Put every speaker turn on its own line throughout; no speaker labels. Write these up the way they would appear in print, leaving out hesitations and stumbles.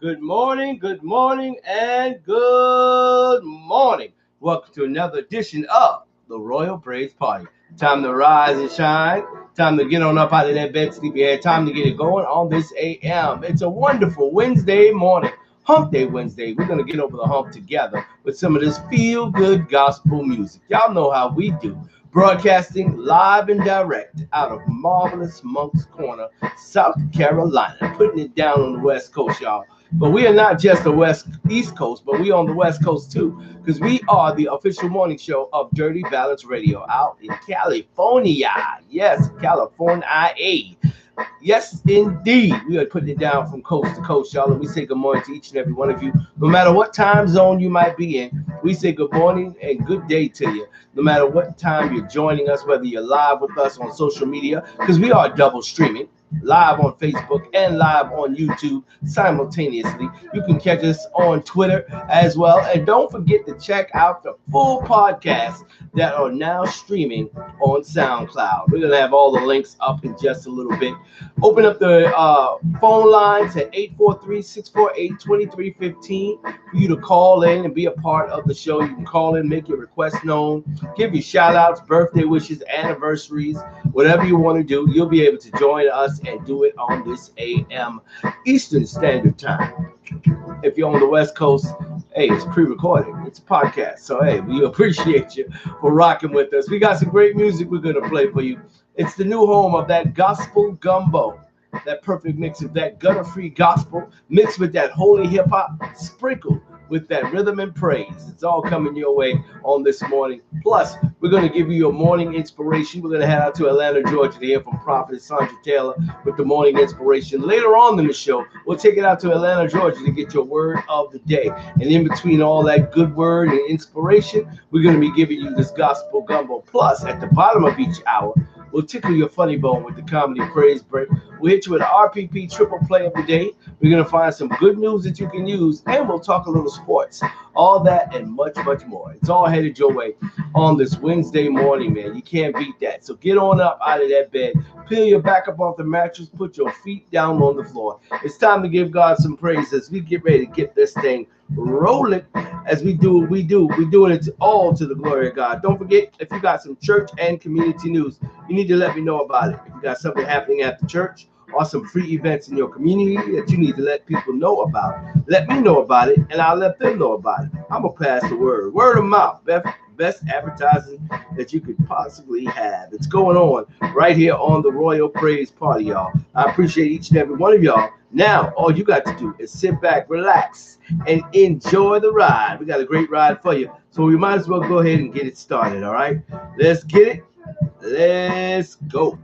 Good morning, and good morning. Welcome to another edition of the Royal Praise Party. Time to rise and shine. Time to get on up out of that bed, sleepyhead. Time to get it going on this AM. It's a wonderful Wednesday morning. Hump Day Wednesday. We're going to get over the hump together with some of this feel-good gospel music. Y'all know how we do. Broadcasting live and direct out of marvelous Moncks Corner, South Carolina. Putting it down on the West Coast, y'all. But we are not just the East Coast, but we on the West Coast too, because we are the official morning show of Dirty Balance Radio out in California. Yes, California. Yes, indeed. We are putting it down from coast to coast, y'all. And we say good morning to each and every one of you. No matter what time zone you might be in, we say good morning and good day to you. No matter what time you're joining us, whether you're live with us on social media, because we are double streaming. Live on Facebook and live on YouTube simultaneously. You can catch us on Twitter as well. And don't forget to check out the full podcasts that are now streaming on SoundCloud. We're going to have all the links up in just a little bit. Open up the phone lines at 843-648-2315 for you to call in and be a part of the show. You can call in, make your request known, give your shout outs, birthday wishes, anniversaries, whatever you want to do. You'll be able to join us and do it on this AM Eastern Standard Time. If you're on the West Coast, hey, it's pre-recorded. It's a podcast. So, hey, we appreciate you for rocking with us. We got some great music we're going to play for you. It's the new home of that gospel gumbo, that perfect mix of that gutter-free gospel mixed with that holy hip-hop sprinkled with that rhythm and praise. It's all coming your way on this morning. Plus, we're going to give you your morning inspiration. We're going to head out to Atlanta, Georgia to hear from Prophet Sandra Taylor with the morning inspiration. Later on in the show, we'll take it out to Atlanta, Georgia to get your word of the day. And in between all that good word and inspiration, we're going to be giving you this gospel gumbo. Plus, at the bottom of each hour, we'll tickle your funny bone with the comedy praise break. We'll hit you with an RPP triple play of the day. We're going to find some good news that you can use, and we'll talk a little sports. All that and much, much more. It's all headed your way on this Wednesday morning, man. You can't beat that. So get on up out of that bed. Peel your back up off the mattress. Put your feet down on the floor. It's time to give God some praise as we get ready to get this thing rolling. As we do what we do, we're doing it all to the glory of God. Don't forget, if you got some church and community news, you need to let me know about it. If you got something happening at the church or some free events in your community that you need to let people know about, let me know about it, and I'll let them know about it. I'm going to pass the word. Word of mouth. Best advertising that you could possibly have. It's going on right here on the Royal Praise Party, y'all. I appreciate each and every one of y'all. Now, all you got to do is sit back, relax, and enjoy the ride. We got a great ride for you, so we might as well go ahead and get it started, all right? Let's get it. Let's go.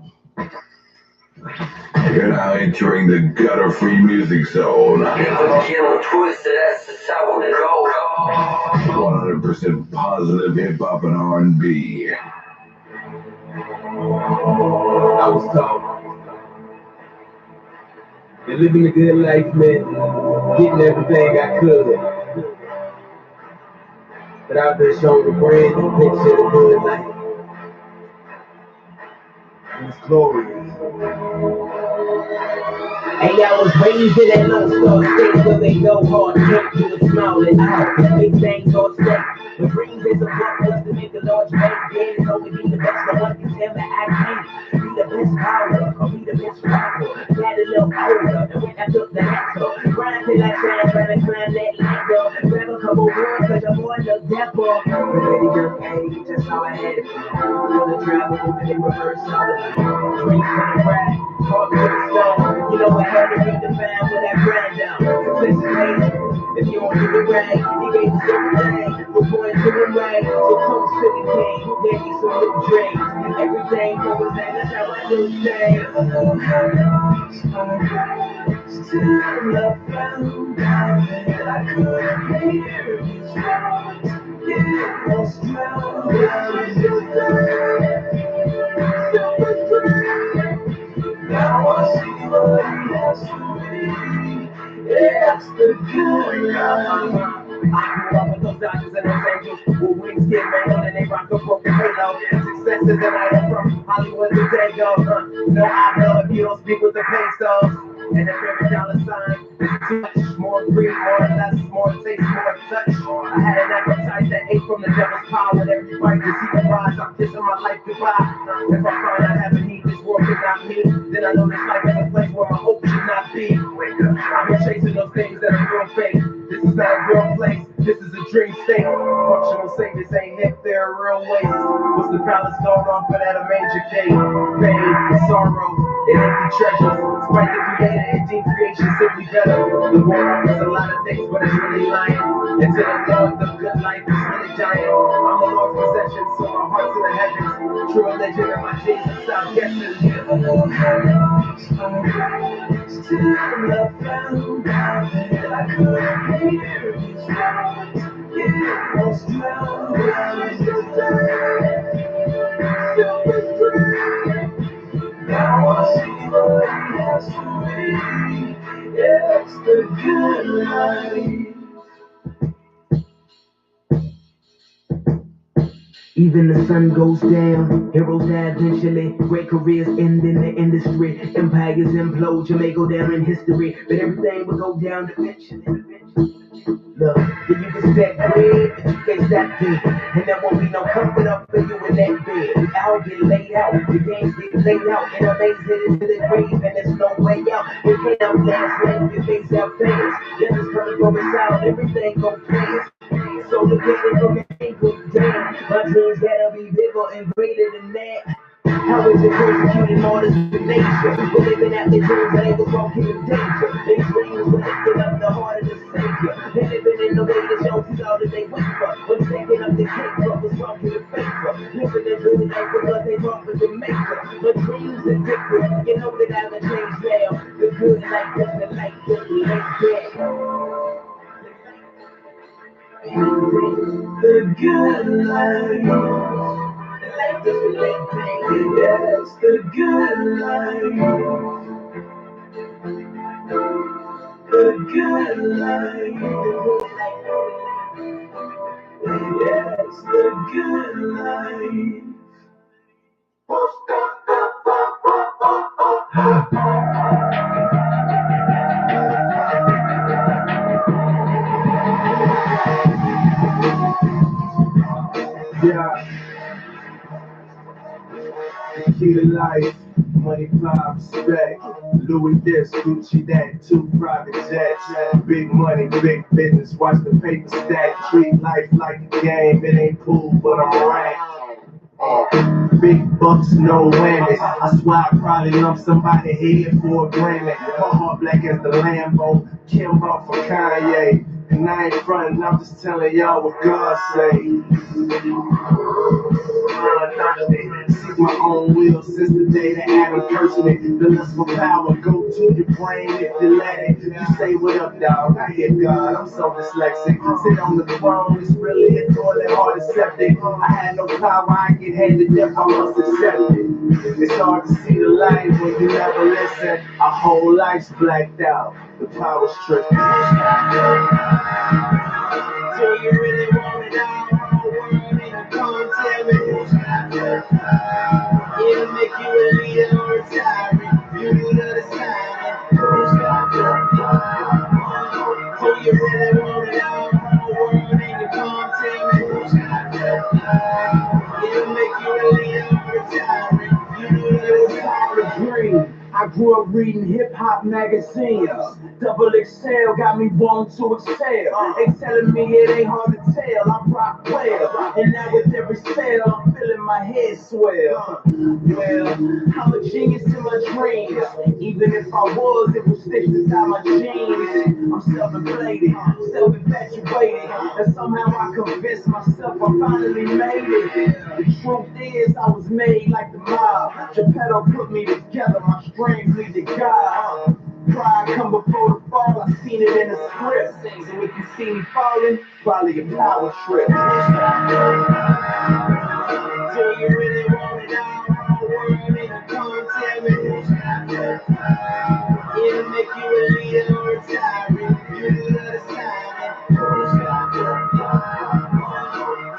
You're now entering the gutter-free music zone.
Twisted, that's how we go.
100% positive hip-hop and R&B.
I was taught that living a good life meant getting everything I could. But I've been shown the brand and picture the good life. It's glorious. Hey, I was raised in that Lone Star State where they go hard, can't do it small and out. Big things all set. The dreams is a book was to make a large bank. Yeah, so we be the best, no one can tell me I can't. Be the best power, or be the best rapper. Got a little older, and when I took the answer, grind till I shine, trying to climb that ladder. Grab a couple words, cause I'm on the devil. Pretty young age, that's how I had it. On the travel, moving in reverse, all the dreams on the rack, hard to the stone. You know I had to redefine what I grind down. Simplicity, if you don't do the right, you gave us everything. We're going to the right, so come to the king. Gave me some new dreams. Everything goes back, that's how I do things. Still I found out that I couldn't hear his voice. Yeah, was drowned out in now I see what he has to be. That's the good life. I grew up with those Dodgers and those Angels who wings get made on and they rock a broken halo. Success is an item from Hollywood to Dago. No, I know if you don't speak with the pesos. And if every dollar sign is too much more more free, more or less, more taste, more touch. I had an appetite that ate from the devil's power. With every bite to see the rise, I'm kissing my life goodbye. If I find I have a need, this world cannot meet, then I know this life is a place where my hope should not be. I've been chasing those things that are real fake. This is not a real place, this is a dream state. Functional saviors ain't hip, they're real waste. What's the palace going on for that a major gate? Pain, sorrow, and empty treasures. Despite the creator, it deemed creation simply better. The world offers a lot of things, but it's really lying. Until the Lord, the good life is really dying. I'm the Lord's possession, so my heart's in the heavens. True religion and my Jesus, I'm guessing. Still I found out that I could hear his voice. It was drowned out in the now I see what he has for me. It's the good life. Even the sun goes down, heroes die eventually. Great careers end in the industry. Empires implode, you may go down in history, but everything will go down eventually. Look, then you can stack bread, but you can't stack bed. And there won't be no comfort up for you in that bed. The owl get laid out, the games get laid out, and the maze hit into the grave, and there's no way out. You can't outlast life, your face out fast. Death is coming from the south, everything gon' pass. So look at it from an angle, damn. My dreams gotta be bigger and greater than that. How is it persecuting martyrs with nature? We're living out their dreams and they was walking in danger. They dreams were lifting up the heart of the Savior. They living in the way that shows us all that they wait for. When taking up the cake, brothers walking in favor. Living their dream life because they brought with the maker. But dreams are different, you know that I've changed now. The good life is the light that we ain't dead. The good life. Life is relating, yes, the good life. The good life. Yes, the good life. Yeah. See the life, money, power, respect. Louis this, Gucci that, 2 private jets. Big money, big business, watch the paper stack. Treat life like a game, it ain't cool, but I'm ranked. Big bucks, no whammy. I swear I probably lump somebody head for a Grammy. My heart black as the Lambo, Kimbo for Kanye. And I ain't frontin', I'm just telling y'all what God say. Seek my own will since the day that Adam cursed it. The lust for power go to your brain if you let it. You say what up, dog? I hear God, I'm so dyslexic. Sit on the throne, it's really a toilet, hard and septic. I had no power, I get handed death, I must accept it. It's hard to see the light when you never listen. Our whole life's blacked out, the power's tripping. So you really want it all, whole world, and you come tell me. It'll make you a leader or a tyrant. You do the assignment. So you really want it all, whole world, and you come tell me. It'll make you a leader or a tyrant. You do the assignment. I grew up reading hip-hop magazines. Double XL got me wanting to excel. They telling me it ain't hard to tell, I rock well. And now with every sale, I'm feeling my head swell. Well, I'm a genius in my dreams. Even if I was, it was stitched inside my jeans. I'm self-inflated, self-infatuated. And somehow I convinced myself I finally made it. The truth is, I was made like the mob. Geppetto put me together, my strength lead to God. Pride come before the fall, I seen it in the script. So if you see me falling, probably a power trip. So you really want it all, whole world, and you come tell me. It'll make you a leader or a tyrant. You do the assignment.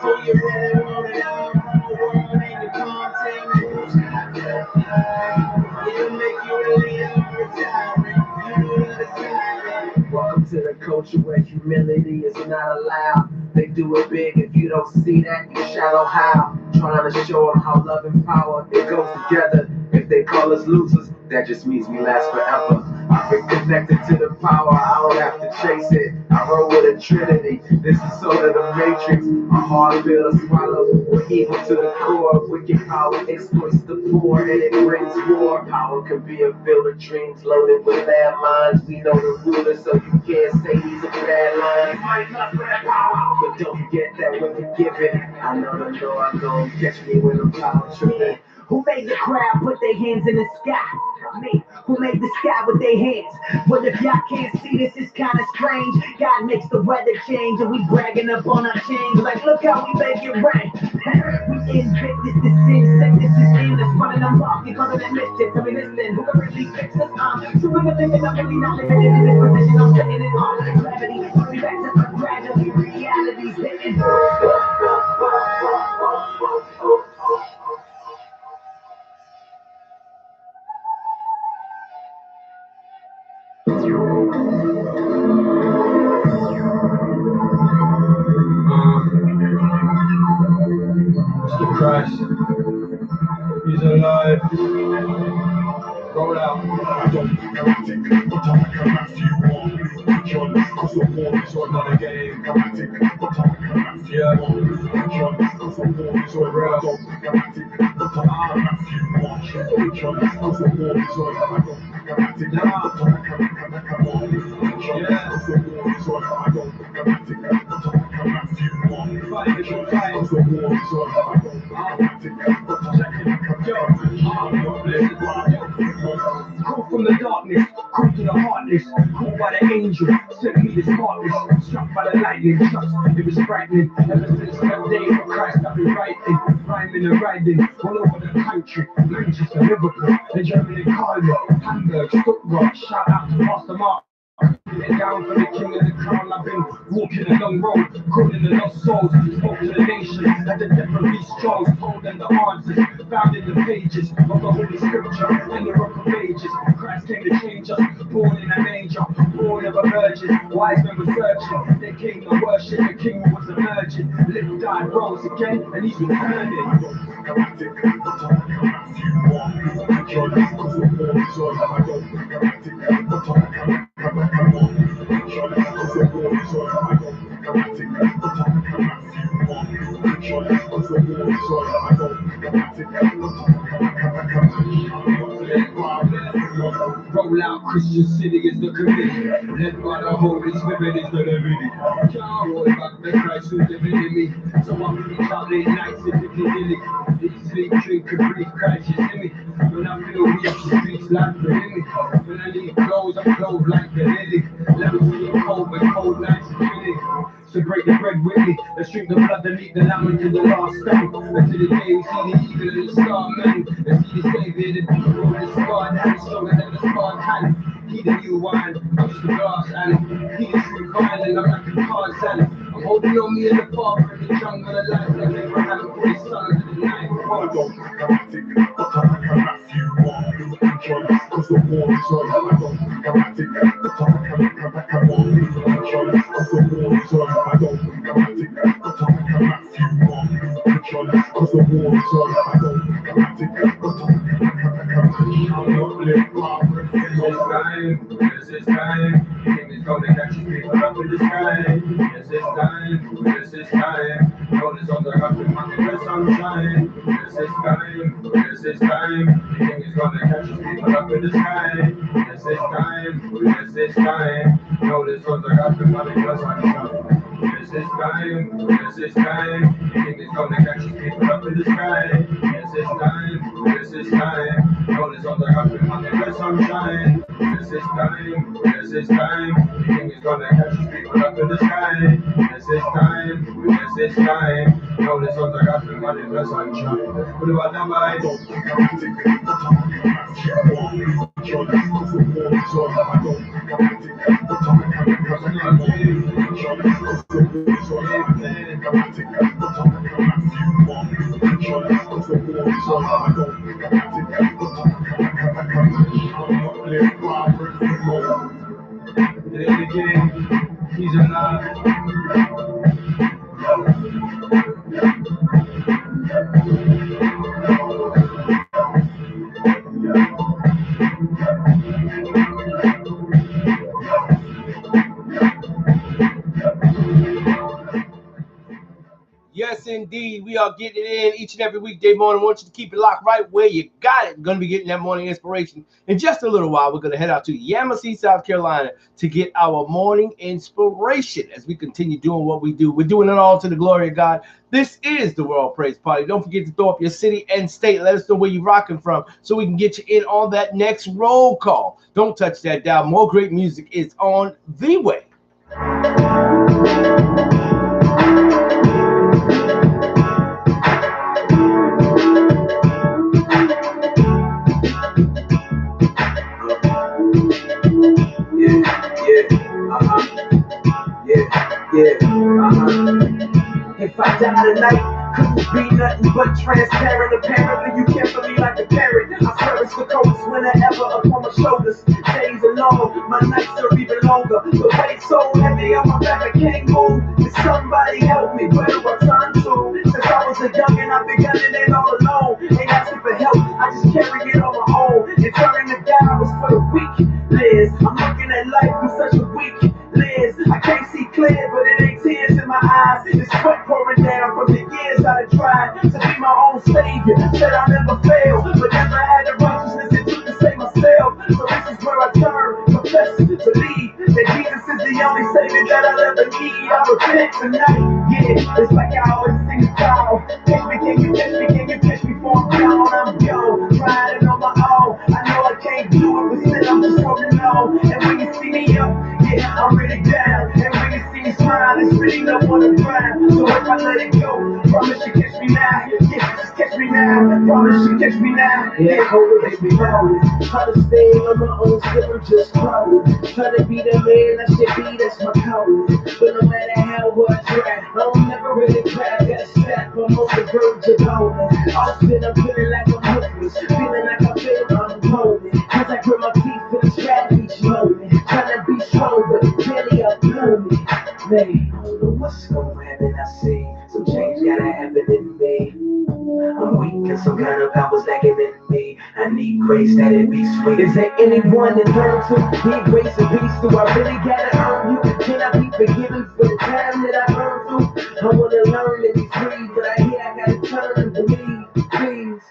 So you really want it all, whole world, and you come tell me. It'll make you a leader or a tyrant. You do the assignment. Welcome to the where humility is not allowed. They do it big, if you don't see that, you shallow how. Trying to show them how love and power, it goes together. If they call us losers, that just means we last forever. I've been connected to the power, I don't have to chase it. I roll with a trinity, this is sort of the matrix. A hard pill to swallow, we're evil to the core. Wicked power exploits the poor and it brings war. Power can be a field of dreams loaded with landmines. We know the rulers, so you can't say these are bad lines. You might lust for that power, but don't forget that when you give it, I know the Lord gon' catch me when I'm power tripping. Who made the crowd put their hands in the sky? Me. Who made the sky with their hands? Well, if y'all can't see this, it's kind of strange. God makes the weather change, and we bragging up on our chains. Like, look how we make it rain. We invictus, the sin, sickness is in us. Running amok, we calling it mischief. I mean, listen, who can really fix us? So we're living, I'm really not living in this position. I'm sitting in all gravity. We back to the gradually, reality's hitting.
Mr. Christ, he's alive. Roll out. I don't galactic, but I'm like a Matthew one. Cause the war is another game. Galactic, but I'm like a Matthew one. Cause the war is over. I don't galactic, but I'm like a Matthew one. Cause the war is over. I don't galactic, but I'm like a Matthew one. Cause the war is over. I don't galactic, but I'm like a Matthew one. Cause the war is over. I don't galactic, but I'm like a Matthew one. Called from the darkness, called to the heartless, called by the angel, sent me this heartless, struck by the lightning, trust, it was frightening. Ever since that day for Christ I've been writing, rhyming and riding, all over the country, Manchester, Liverpool, and Germany, Cardiff, Hamburg, Stuttgart, shout out to Pastor Mark. Get down for the king of the crown. I've been walking a long road, calling the lost souls. Spoke to the nation, and the deaf and beast Charles told them the answers found in the pages of the Holy Scripture and the Rock of Ages. Christ came to change us, born in an angel, born of a virgin. Wise men were searching, they came to worship the king who was emerging. Lived, died, rose again, and he's returning. Galactic, but I'm Matthew one. Cause the war is over. I don't galactic, but I'm cause the war is over. I don't galactic, but I'm Matthew one. Cause the war is over. I don't galactic, but roll out, Christian City is the committee, led by the Holy Spirit is the remedy. Can't hold back the Christ who's living in me, so I'm reach out late nights in Piccadilly. Eat, sleep, drink and breathe, Christ is in me. When I feel weak, the streets like the me. When I need clothes, I'm clothed like the lily. Let me feel cold when cold nights are chilly. So break the bread with me, let's drink the blood and eat the lamb until the last stand. Until the day we see the eagle and the star man. Let's see the Savior, the people with the scarred hand, stronger than the scarred hand. He the new wine, touch the glass and he the true vine and I'm like a card sand. I'm holding on me and the father in the jungle of life like Abraham for his son of the night. I don't galactic, but I'm like a Matthew one. Cause the war is over. I don't galactic, but I'm like a Matthew one. Cause the war is over. I don't galactic, but I'm like a Matthew one. Cause the war is over. I don't galactic, but I'm like a Matthew one. I'm not living by this is time, king is gonna catch you people up in the sky. This is time, notice on the horizon, the sunshine. This is time, king is gonna catch you people up in the sky. This is time, notice on the horizon, the sunshine. This is time, king is gonna catch you people up in the sky. This is time, notice on the horizon, the sunshine. This is time, king is gonna catch his people up in the sky. This is time, notice on the horizon, the sunshine. What about that, I don't galactic, but I'm Matthew one. Cause the war is over. I don't galactic, but I'm Matthew one. Cause the war is over. I don't galactic, but I'm Matthew one. Cause the war is over. I don't galactic, but I'm not living by the again. He's He's alive.
Yes, indeed. We are getting it in each and every weekday morning. I want you to keep it locked right where you got it. We're going to be getting that morning inspiration. In just a little while, we're going to head out to Yamasee, South Carolina to get our morning inspiration as we continue doing what we do. We're doing it all to the glory of God. This is the World Praise Party. Don't forget to throw up your city and state. Let us know where you're rocking from so we can get you in on that next roll call. Don't touch that dial. More great music is on the way.
If I die tonight, couldn't be nothing but transparent. Apparently, you can't believe like a parrot. I swear it's the coldest winter ever upon my shoulders. Days are long, my nights are even longer. The weight so heavy on my back, I can't move. Can somebody help me? Where do I turn to? Since I was a youngin', I've been gunning it all alone. Ain't asking for help, I just carry it on my own. And turning the dial was for the weak. Liz, I'm looking at life through such a weak lens. I can't see clear, but it ain't tears in my eyes. It's sweat pouring down from the years I tried to be my own savior. Said I'll never fail, but never had the righteousness it took to save myself. So this is where I turn, confess, believe that Jesus is the only savior that I'll ever need. I repent tonight, yeah. It's like I always sing the call. Catch me, can you catch me? Can you catch me before I'm gone? I'm gone, riding on my own. I know I can't do it, but still I'm just holding on. And when you see me up, yeah, I'm really down. And when you see me smile, it's really no one around. So if I let it go, promise you catch me now. Yeah, just catch me now. Promise you catch me now. Yeah, hold it, baby, hold it. Try to stay on my own slipper, just crawl. Try to be the man I should be, that's my code. But no matter how hard I try, I don't never really cry. Got a step, I'm on the verge of going. Often I'm feeling like I'm hopeless, feeling like I feel I'm holding. Cause I grit my teeth in the trap each moment. Trying to be strong, but really I'm blooming. Man, I don't know what's gonna happen, I see. Some change gotta happen in me. I'm weak and some kind of power's lacking in me. I need grace that it be sweet. Is there anyone to turn to? Need grace and peace? Do I really gotta earn you? Can I be forgiven for the time that I burned through? I wanna learn to be free, but I hear I gotta turn and believe, please.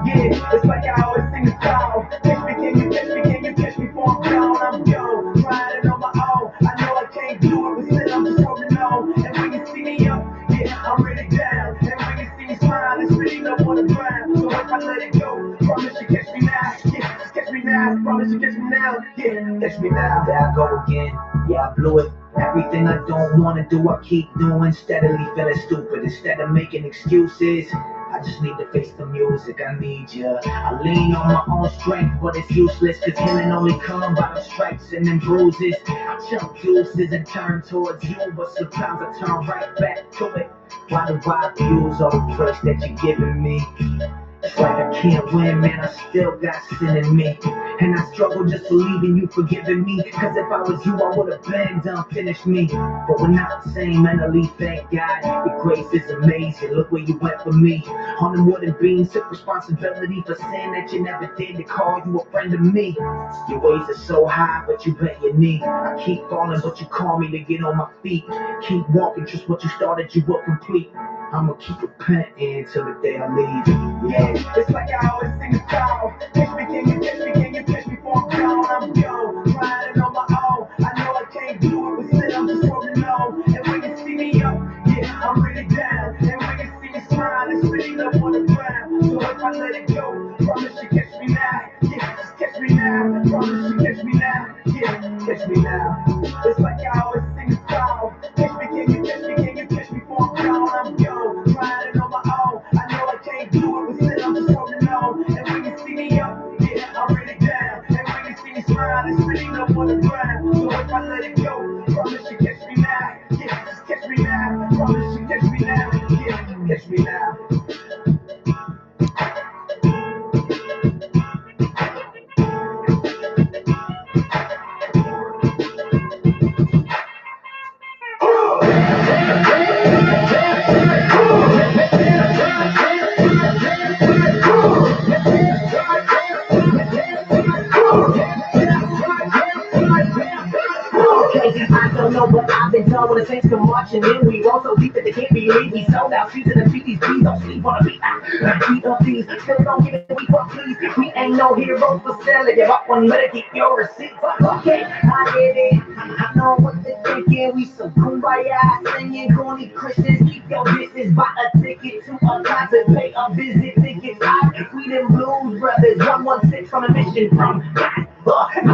Yeah, it's like I always sing the song. Catch me, can you catch me? Can you catch me before I'm gone? I'm gone, riding on my own. I know I can't do it, but still I'm just holding on. And when you see me up, yeah, I'm really down. And when you see me smile, it's really no one around. So if I let it go, promise you catch me now. Yeah, just catch me now. Promise you catch me now. Yeah, catch me now. There I go again. Yeah, I blew it. Everything I don't wanna do, I keep doing. Steadily feeling stupid instead of making excuses. I just need to face the music, I need ya. I lean on my own strength, but it's useless. Cause healing only come by the stripes and them bruises. I jump juices and turn towards you, but sometimes I turn right back to it. Why do I abuse all the trust that you're giving me? It's like I can't win, man, I still got sin in me. And I struggle just believing you forgiving me. Cause if I was you, I would've been done, finished me. But we're not the same mentally, thank God. Your grace is amazing, look where you went for me. On the wooden beams, took responsibility for sin that you never did to call you a friend of me. Your ways are so high, but you bent your knee. I keep falling, but you call me to get on my feet. Keep walking, just what you started, you will complete. I'ma keep repenting till the day I leave. Yeah, it's like I always sing the song. Catch me, can you catch me? Can you catch me before I'm gone? I'm gone, riding on my own. I know I can't do it, but still I'm just holding on. And when you see me up, yeah, I'm really down. And when you see me smile, it's really no one around. So if I let it go, promise you catch me now. Yeah, just catch me now. Promise you catch me now. Yeah, catch me now. It's like I always sing the song. Catch me, can you catch me? Can you catch me before I'm gone? I'm gone, riding on my own. I know I can't do it, but still I'm just holding on. And when you see me up, yeah, I'm really down. And when you see me smile, it's really no one around. So if I let it go, promise you catch me now. Yeah, just catch me now. Promise you catch me now. Yeah, catch me now. saints come marching in. We roll so deep that they can't believe we sold out. Season and beat these bees don't sleep on a beat. Beat up these, still don't give it a week, but please. We ain't no heroes for selling. Give up one, better keep your receipts. Okay, I get it. I know what they're thinking. We some kumbaya singing, corny Christians. Keep your business, buy a ticket to a concert, pay a visit, tickets out. We them blues brothers, 116 on a mission from. I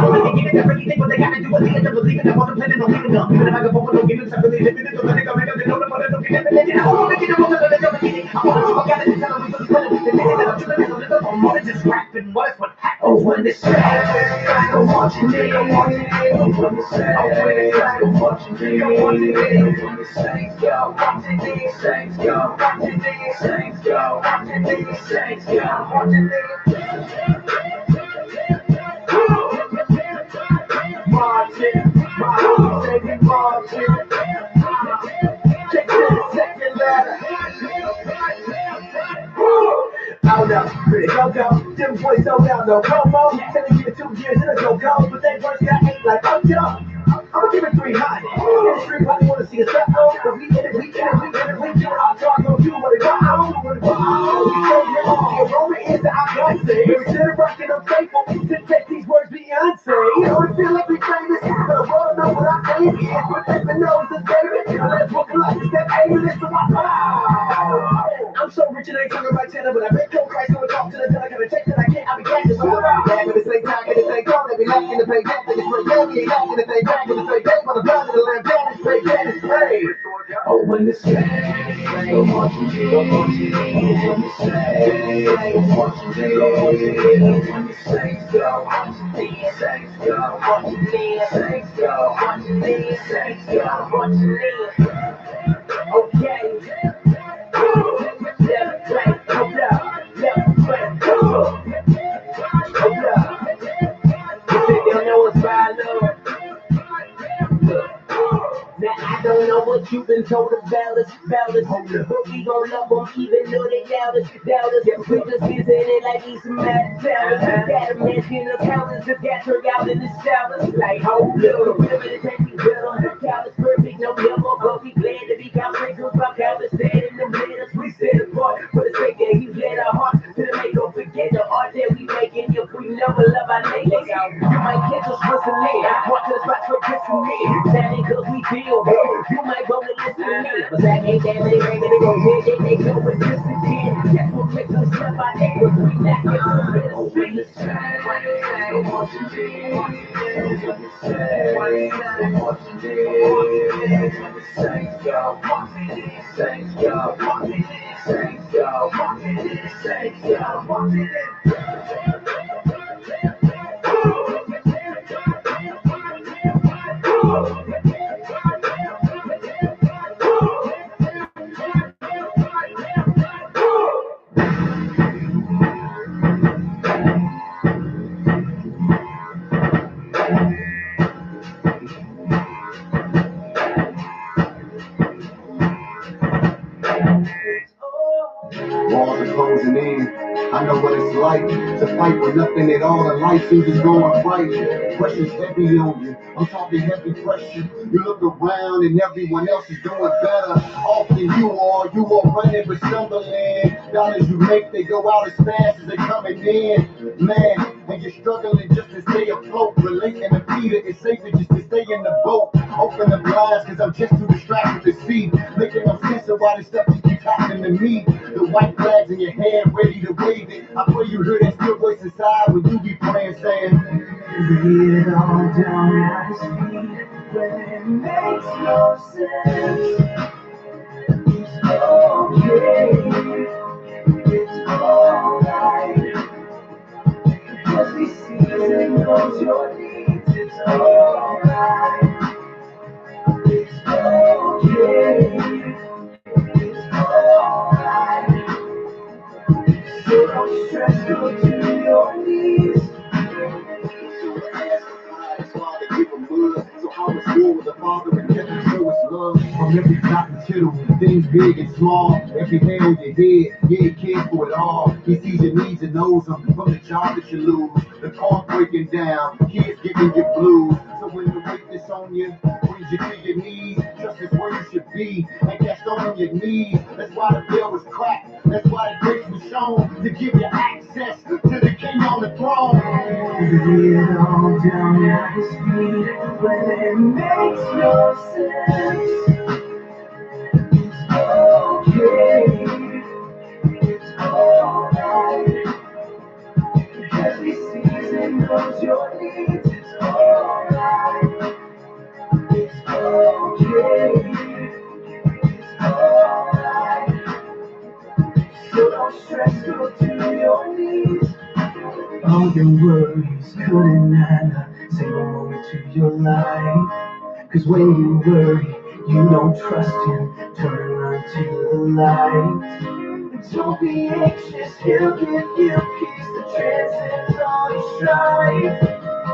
want to give it everything, what they gotta do is see it to believe it. I want to play it, don't leave it up. Even if I go forward, don't give it, I really live it. Don't let it go, make up the note, but I don't get it. I want to get it, I want to let it go. I want to look at it, tell them we just put it. The minute that I'm feeling it, a little more than just rapping. What is what happened? Oh, when it's sad, I'm watching it, I'm watching it. Oh, when it's sad, I'm watching it, I'm watching it. Oh, when it's saints go, watching it, saints go, watching it, saints go, watching it, saints go, watching it. Marching, marching, marching. Check the second letter. Oh no, pretty go-go. Them boys sold out, no promo. Telling you 2 years in a go-go, but they first got 8 like Ocho. I'ma give it 300. In the street, probably wanna see us up, but we in it, we in it, we in it, we do it. Our talk gon' do what it go on, what it go on. We say it on, the aroma is the Beyonce. Every city rockin', I'm faithful to take these words Beyonce. You know, it feel like we famous, but the world know what I think. But everyone knows the favorite. Let's walk like it's that A-list to my power. I'm so rich and I ain't talking about cheddar, but I bet your Christ gonna talk to the till I gotta check that I can't. I be catching so I'm back with the same time, get the same tone. They be lacking the pay back, they just break down. We ain't lacking the pay back with the same day. For the blood of the lamb down, it's pay down, it's paid. Oh, when it's sad, I'm watching it, I'm watching it. When it's sad, I'm watching it, I'm watching it. When it's saints go, watching it, saints go, watching it, saints go, watching it, saints go, watching it. Okay. Left, right, hold up. Left, right, hold up. Hold up. You think they don't know what's by love? Now I don't know what you've been told about us, but we gon' love them even though they doubt us. Yeah, we just visit it like he's some mad talent. Got a mansion of counters, the gas her out in the showers. Like, hold up, whatever it takes, we better. Count is perfect, no level, but we glad to be counted. Cause our count is dead in the letters, we set apart. For the sake that he's led our hearts to the make us forget the art that we making. If we never love our neighbors, you might catch us whistling. Watch us watch for listening. That ain't cause we feel. You might go to listen to me, but that ain't that many ring and they go hit, they go with this again. That's what makes us step by day, but we not get some better street. What you say, what you did, what you say, what you say, what you did, what you say, go, what you did, say, go, what you did, say, go, what you did, say, go, what you
Walls are closing in. I know what it's like to fight for nothing at all. And life seems just going right. Pressure's heavy on you. I'm talking heavy pressure. You look around and everyone else is doing better off than you are. You are running but stumbling. Dollars you make, they go out as fast as they coming in. Man, and you're struggling just to stay afloat. Relating to Peter, it's safer just to stay in the boat. Open the blinds, cause I'm just too distracted to see. Making no sense of why this stuff just keeps happening to me. The white flags in your hand, ready to wave it. I pray you hear that still voice inside when you be praying, saying,
Lay it all down at his feet when it makes no sense. It's okay, it's alright. Cause he sees and knows your needs, it's alright. It's okay, it's alright. So don't stress, go to your knees.
So how it's war with the father and kept to show his love. From every dot and tittle, things big and small. Every hair on your head, yeah, he cares for it all. He sees your needs and knows them from the job that you lose. The car breaking down, kids giving you blues. So when the weight that's on you brings you to your knees, trust is where you should be. And cast on your knees. That's why the veil was cracked. That's why the grace was shown to give you access to the king on the throne.
Lay it all down at his feet when it makes no sense. It's okay. It's alright. Every season knows your needs. It's alright. It's okay. It's alright. So don't stress, go to your knees. All your worries couldn't add a single moment to your life. Cause when you worry, you don't trust him. Turn around to the light. Don't be anxious, he'll give you peace that transcends all your strife.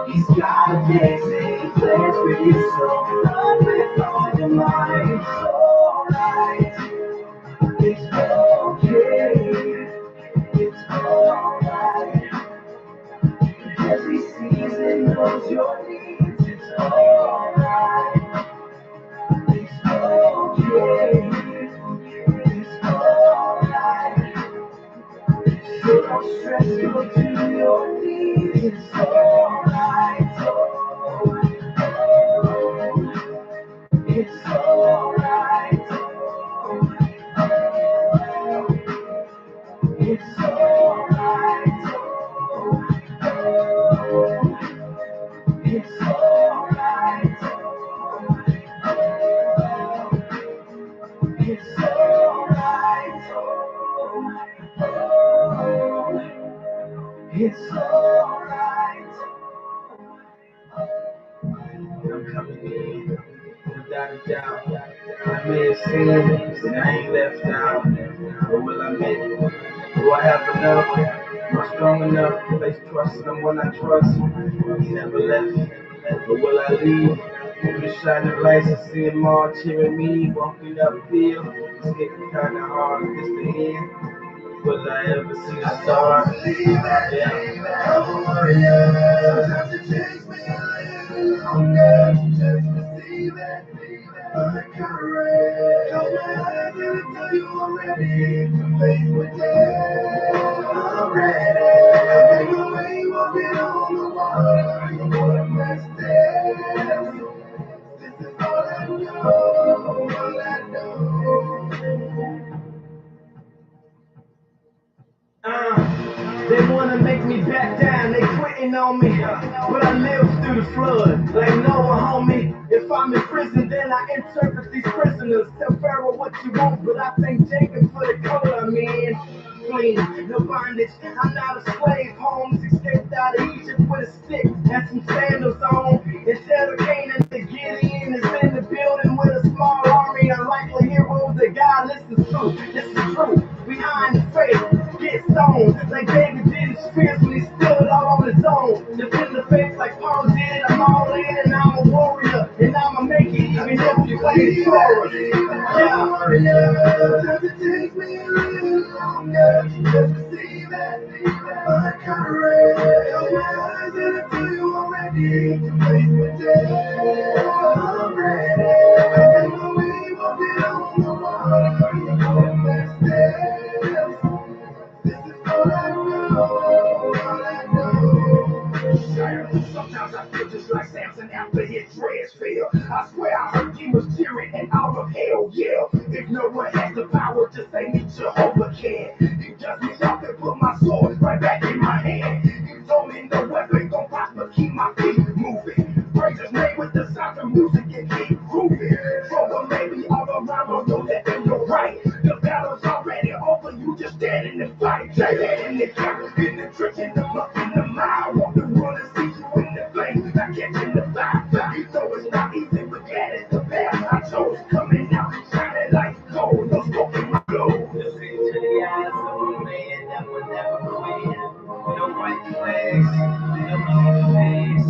He's got amazing plans for you, so run with all your might. It's alright, it's okay, it's alright. Every season knows your needs. It's alright. It's okay. It's alright. So don't stress, go to your knees. It's alright. Oh, it's alright. Oh, it's alright. It's alright. It's alright. It's alright. I'm coming in without a doubt. I may have seen it, but I ain't left out. Or will I make it? Do I have enough? Am I strong enough? Place trust in someone I trust. He never left. But will I leave? Through the shining lights, I see them all cheering me. Walking uphill, it's getting kinda hard. Is this the end? Will I ever see the stars? Yeah.
Don't worry, sometimes it takes me a little longer just to see that courage. Close my eyes and I tell you I'm ready to face my death. I'm ready. I make my way walking on the water. You want my steps. This is all I know, all I know. They wanna make me back down, they quitting on me. But I lived through the flood, like Noah, homie. If I'm in prison, then I interpret these prisoners. Tell Pharaoh what you want, but I thank Jacob for the code I'm in. Clean, no bondage, I'm not a slave. Holmes escaped out of Egypt with a stick and some sandals on. Instead of Canaan, the Gideon is in the building with a small army. Unlikely heroes that God listens to. This is true, behind the faith, get stoned. Like David did his spears when he stood all on his own. Defend the faith like Paul did, I'm all in and I'm a warrior. And I'ma make it even if you play Troy. Yeah. Does it take me a little longer just to see that my courage? Close my eyes and I tell you I'm ready to face my death. I'm ready. I make my way walking on the water. You know my steps. This is all I know, all I know. Sometimes I feel just like Samson after his dreads fell. I swear I heard demons cheering and all of hell yell. If no one has the power to say me Jehovah can. He dust me off and put my sword right back in my hand. He told me no weapon gon' prosper, keep my feet moving. Praise his name with the sound of music and keep grooving. Trouble maybe all around, but don't let them go right. The battle's already over, you just stand in the fight. Say that in the camp, in the trench, in the muck, in the mile. Want to run and see you in the flames, not catching the fire. You know it's not easy, but that is the path I chose. Coming out, shining like gold, no smoke in my blow. Listen to the eyes of a man that will never quit. No white flags, no easy face.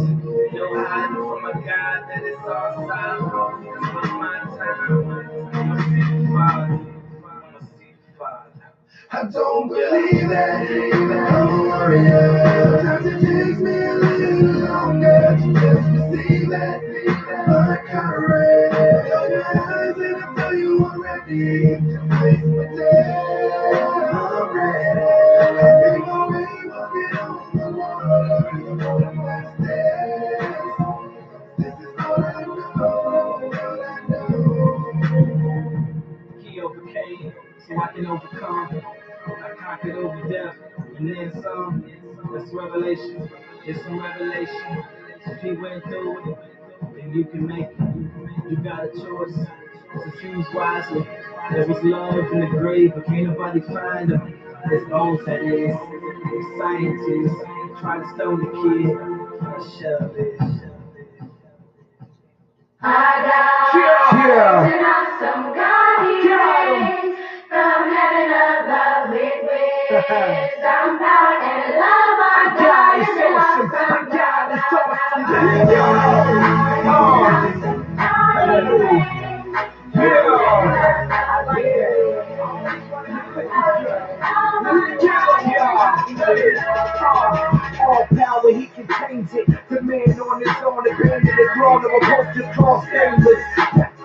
No hiding from a God that is all silent. Cause when my time, I'ma see the Father. I'ma see the Father. I don't believe it, I'm a warrior. Sometimes it takes me a little longer to just receive it. My courage, close my eyes and
He overcame, so I can overcome. I conquered over death, and then some. That's revelation. It's some revelation. If he went through it, then you can make it. You got a choice. So choose wisely. There was love in the grave, but can't nobody find them. There's those that is. There's scientists try to stone the kid. Shove it.
I got an awesome God he raised from heaven above with wisdom, power, and love. Our God is an awesome God. Our God is an awesome God he raised from heaven above with
all power, he contains it. The man on his own, abandoned the throne of a poster cross stainless.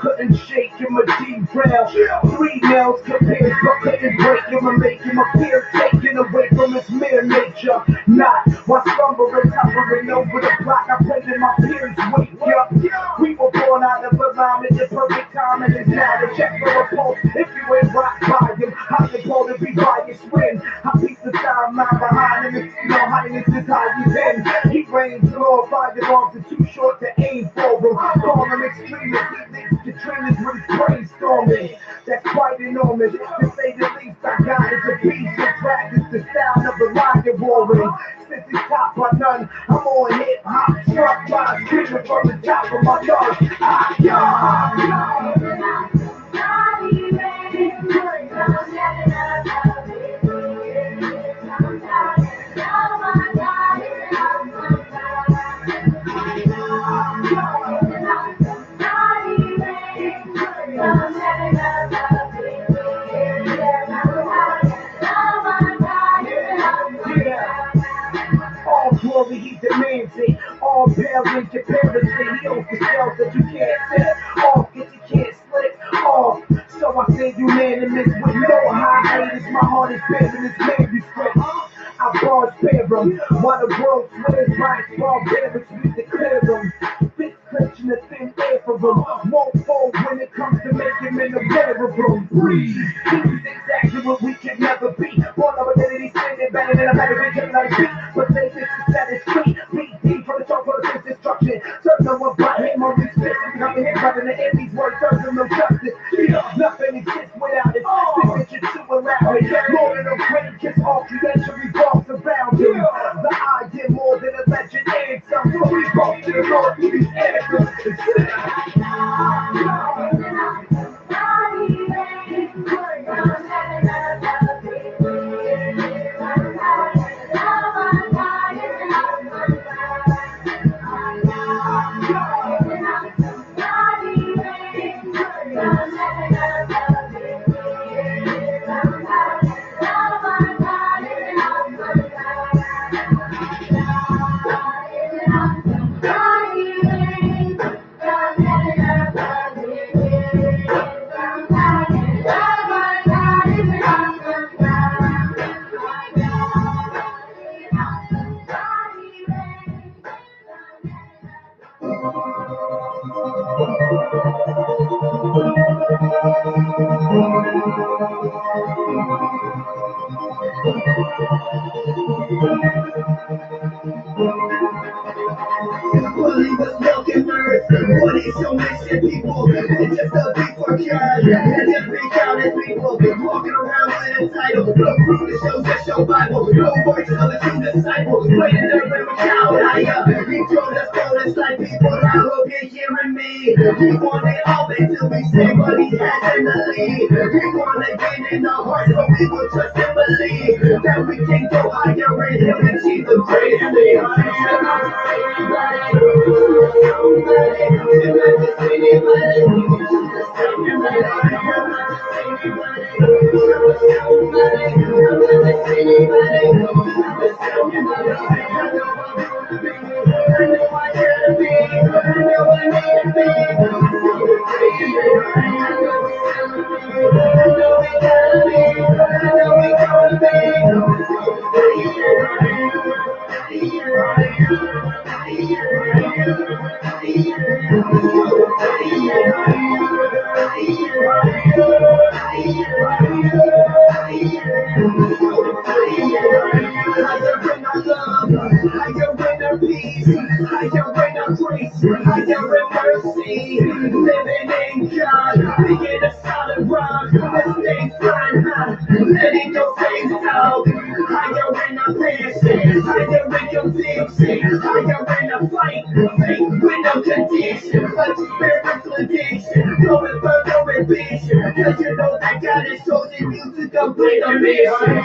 Couldn't shake him or derail. 3 nails could pierce, but couldn't break him or make him appear taken away from his mere nature. Not while slumbering, hovering over the block. I pray that my peers wake up. We were born out of alignment, the perfect timing is now to check for a pulse. If you ain't rocked by him, how you supposed to be biased when I piece the timeline behind him? It's no highness is how he's in. He reigns glorified, the arms are too short to aim for him. Call him extremist, he thinks Katrina's what he's brainstorming. That's quite enormous, to say the least. I got is a piece of practice, the sound of the lion roaring. Since it's top by none, I'm on hip hop, struck by screaming from the top of my lungs. All glory, he demands it. All pale in comparison. He owns the cells that you can't set off, that you can't slip off. So I say unanimous with no hiatus. My heart is bearing this manuscript. I bars bear him, while the world swears by its barbarics, we declare them. This Christian a thin air for them. Won't fold when it comes to making men a wearable. Breathe. He's exactly what we can never be. Born of identity, standing better than a better we can like beat. But they think that is free. Beat deep from the top of his destruction. Serve no one but him on these fists. Coming in rather than end these words, serve them no justice. Nothing exists without it. Signature to elaborate. More than a brain kiss, all creation revolves around him. The idea more than a legend and some. So we both to the Lord through these anthems.
Bully was milking first. What is your mission, people? It's just a beat for cash. And just reach out as people walking around with a title. Flow through the shows that show Bible. No words for the true disciples. Waiting there with a cow higher. He told us bonus like people. I hope you're hearing me. He wanted all they till we say what he has in the lead. He wanted gain in the heart, so we will trust and believe that we can go higher in him and see the greatest thing. Stay flying high, letting your face out. Higher in a passion, higher in your diction, higher in a fight. Faith with no condition, but spiritual addiction. Going further ambition, cause you know that God has chosen you to complete the mission.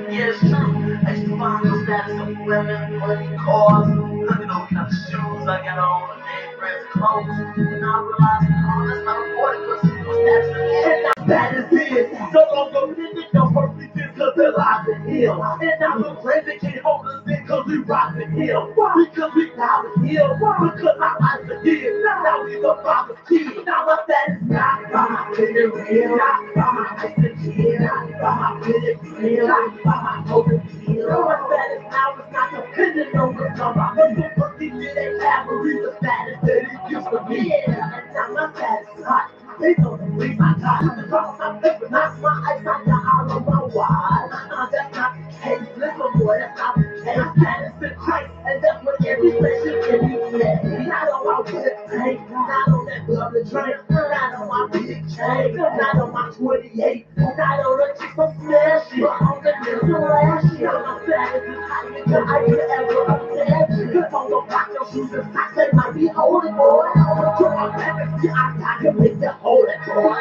Yeah, it's true. I used to find the status of women, money, cars, looking over kind of shoes I got on, name brands, clothes. And now I realize, oh, that's not important because my status again.
That is it. No longer living no purposes cause their lives in him. And now the present can't hold us in cause we rise in him. Because we now in him. Because our lives are his. Now we the Father's kid. Now my status not by my feeling real. Not by my identity. Not by my feeling real. Not by my total feel. My status now is not dependent on the number. The purpose didn't have a reason status that it gives to me. And now my status is hot. They don't believe my time. Cross my paper, not my eyes, not the eye of my wide. That's not the case. Listen, boy, that's not the case. That is the Christ, and that's what every session can be said. Not on my whip tank, not on that blood drink, not on my big chain, not on my 28, not on the chick from Smash, but on the little last year. My status is higher than I could ever imagine. Cause on the block, your shoes and socks, they might be holding, boy. So I'm happy, see, I got to make that hold it, boy.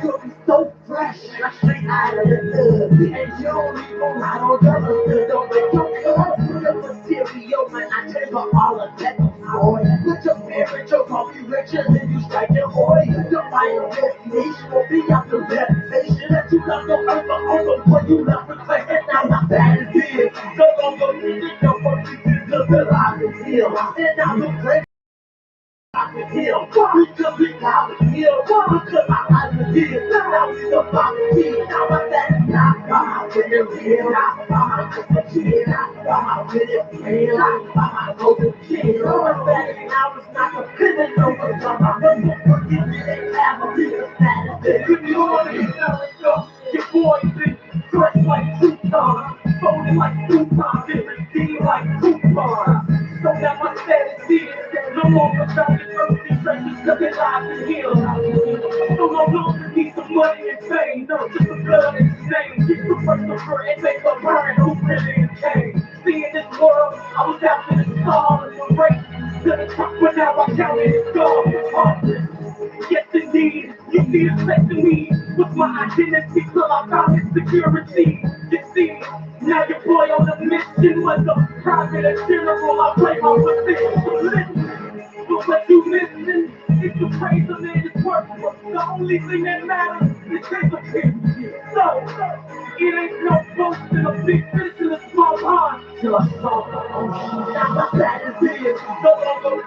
You'll be so fresh, like straight out of the tub. And you don't even ride on the hood, don't make your cut. The material, man, I take for all of that, boy. Let your parents, your call be richer than you strike your boy. Your final destination will be out the reputation that you left your earth on when you left with clay. And now my bad is this. No longer needed, no more pieces, cause the life is healed. And now the great I can heal, because we got to heal, because my life is here. Now we the Father's kid. Now my dad's not by my winning real, not by my Christmas kid, not by my winning real, not by my golden kid. My dad's now is not dependent on the summer. Forgive me, they have a real status. If you want to go, your boy is dressed like Tupac, folded like Tupac, and redeemed like Tupac. So now my status is no longer found in earthly treasures, cause it lies in him. No longer need some money and fame, no, just the blood and his name. Keep the perseverance and make a burn who really came. See, in this world, I was out to the stars and the race to the top, but now I count it as God is heartless. Yes, indeed, you see the best in me with my identity till I found its security. You see, now your boy on the mission was a private and general. I play my position. So listen, but what you missing is the praise of man is worth for so
only thing that matters is disappear. So, it ain't no boat in a big fish in a small pond till I saw the ocean. Now that is it. No longer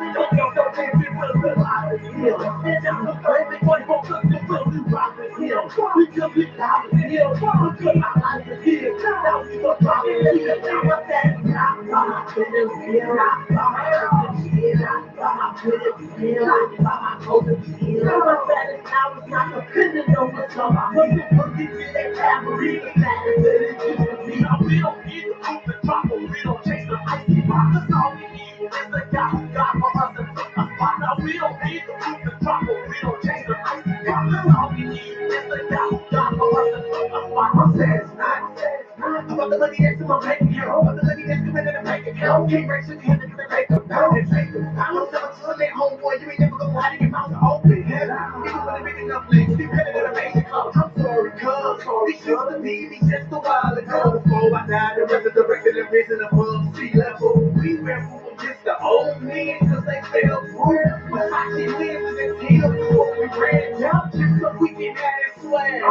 don't baby, we'll realize it's here. And now the crazy boy won't look to will we rock the hill. We can be down the hill. Look at my life is here. Now we go rock the hill. Now what's that? Not by my goodness, here. Not by my goodness, here. Not by my goodness, here. Not by my goodness, here. Now what's that? Now it's not dependent on the summer. But you put me in that cavalry. That is it. It used to be. Now we don't need to move the drop, but we don't chase the icy rock. That's all we need. It's the God who got for us and took us by. Now we don't need to move the drop, but we don't chase the icy rock. That's all we need. It's the God who got for us and took us by. I said it's not. About the money that's in my bank account. About the money that's coming in the bank account. Can't raise your hand in the bank account. I don't know what's on that homeboy. You ain't never gonna have to get mouth open. Even when they make enough legs, you better go to major club. I'm sorry, cuz. These used to be me just a while ago. Before I died, the rest of the regular risen above sea level. We went from against the old men cause they fell through. But I keep living in hell before we ran down just so we can have that swag.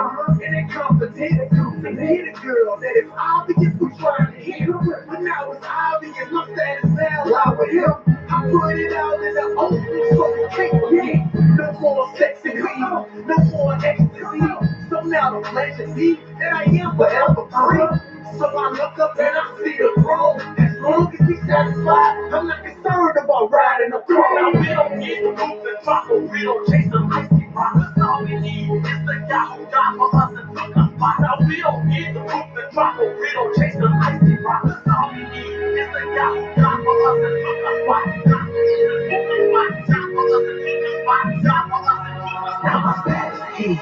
And it competition to hit a girl that is obvious we trying to hit. But now it's obvious my status now lie with him. I put it out in the open so we can't forget. No more sexy weed, no more ecstasy. So now the pleasure be that I am forever free. So I look up and I see the throne. As long as he's satisfied, I'm not concerned about riding the throne. Now we don't need to move the drop, but we don't chase the icy rock. That's all we need. It's the God who died for us and took us by. Now we don't need to move the drop, but we don't chase the icy rock. That's all we need. It's the God who died for us and took us by. God for us and took us by. God for us and took us by. Now my status is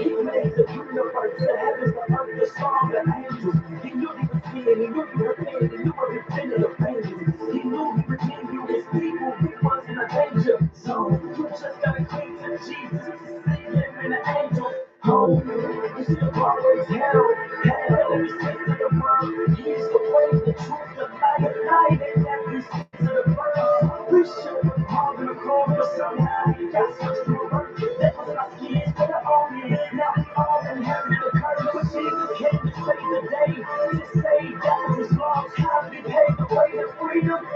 He made the universe, the heavens, the earth, the song, the angels. He knew he was king, he knew you were king, he knew every defendant of angels. He knew he redeemed you, his people, he wasn't a danger. So you just gotta cling to Jesus, see him in the angels. Oh, you see the bar where he's held, every sense of the world. He is the way, the truth, the light, and every sense of the world. We should have called him a call, but somehow he got switched to a bird. That was our skins for the only. Now we all inherit the curse. But Jesus came to save the day, to save that which was lost. How we paid the way to freedom.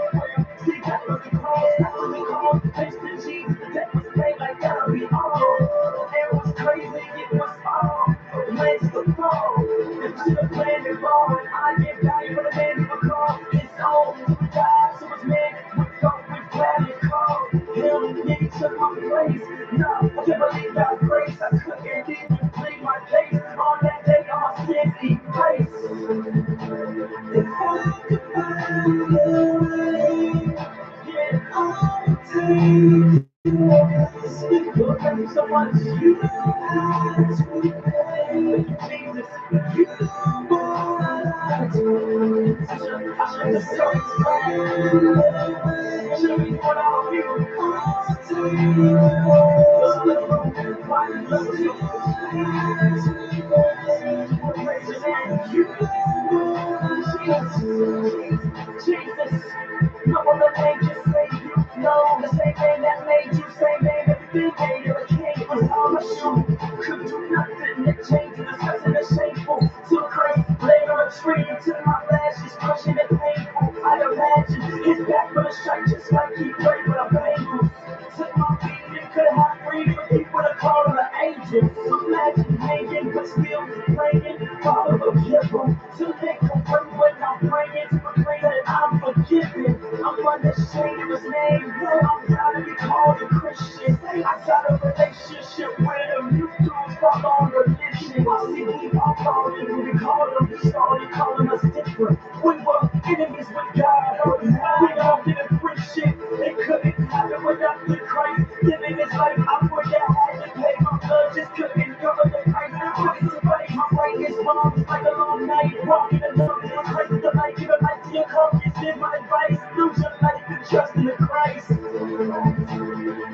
See, that was the cross, that was the cause. Thanks to Jesus, the death was paid like that'll be all. It was crazy, it was all. Legs to fall. If should have planned it wrong, I get value for the man who called his own. God to his man, we thought we gladly called him. He took my place. No, I can't believe God's grace. I couldn't even plead my case. On that day, all my sins erased. If I could find a way, yeah, I'll take you. Thank you so much. You know how to pay. Jesus, you know what I do. I just so explain. Show me what I'll do. I'll take you. Just let me why you love you. Praise your name. You know Jesus, no other name just save you. No, the same name that made you, same name that made you a king. Was all my shoe. Could do nothing to change it. Disgusting and shameful. Too crazy. Laid on a tree until my lashes crushing and painful. I imagine his back for the shirt just like he prayed with a painful. Took my beating, could have freedom. He would have called him an angel. Imagine hanging, but still praying. Father, forgive him. To make him pray when I'm praying. To proclaim that I'm forgiven. I'm unashamed of his name. I'm proud to be called a Christian. I got a relationship with him. You dudes fall on religion. See, we all falling when we called them, started calling us different. We were enemies with God. We all did a free shit. It couldn't happen without the Christ. Giving his life, I forget I had to pay my blood, just couldn't cover the price. Couldn't survive my right is wrong. It's like a long night, walking alone. Christ the light, give a light to your conscience. Here's my advice. Lose your life and trust in the Christ.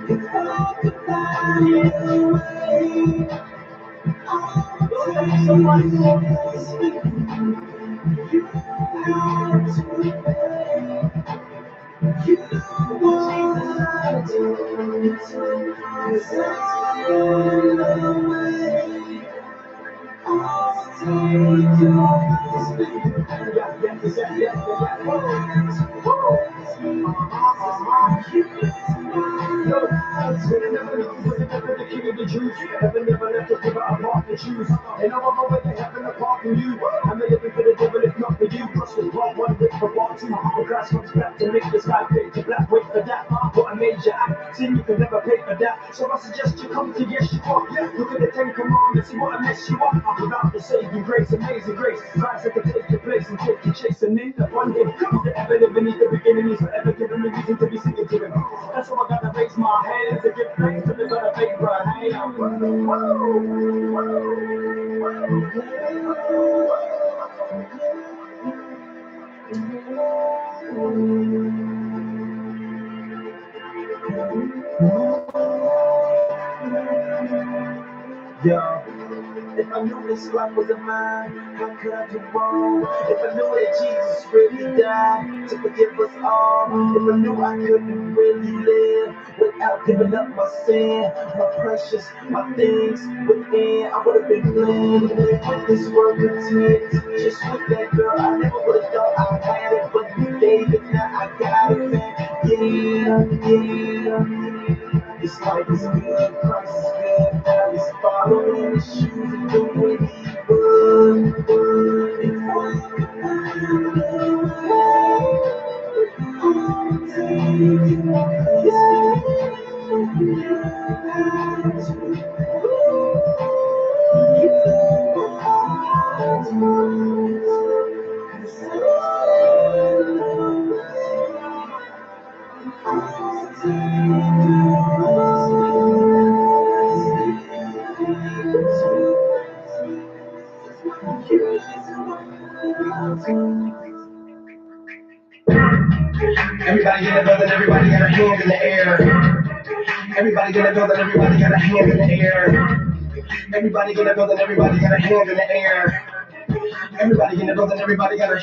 It's hard to find your way. Oh, thank you so much for this. You have to obey. You know what Jesus to the way. I'll take never left to figure out apart the shoes. And I'm on my way to heaven apart from you. I'm living for the devil, if not for you. Trust was part one, wait for part two. The crash comes back to make the sky fade to black. Wait for that, what a major act. Sin, you can never pay for that. So I suggest you come to Yeshua. Look at the 10 commandments, see what I mess you up. Without the saving grace, amazing grace. Christ that can take your place and take your chase. And in the one day, the ever living is the beginning, is forever giving me reason to be singing to him. That's why I gotta raise my hands to give thanks to the God of Abraham. Yeah. If I knew this life wasn't mine, how could I do wrong? If I knew that Jesus really died to forgive us all, if I knew I couldn't really live without giving up my sin, my precious, my things within, I would have been blended with this world content. Just with that girl, I never would have thought I had it, but you gave it, now I got it, man. Yeah. This life is good, Christ is good, now he's following his shoes and doing what he would. If I could find a way, I'll take you. You have to Everybody in the building, everybody got a hand in the air. Everybody in the building, everybody got a hand in the air. Everybody in the building, everybody got a hand in the air. Everybody in the building, everybody got a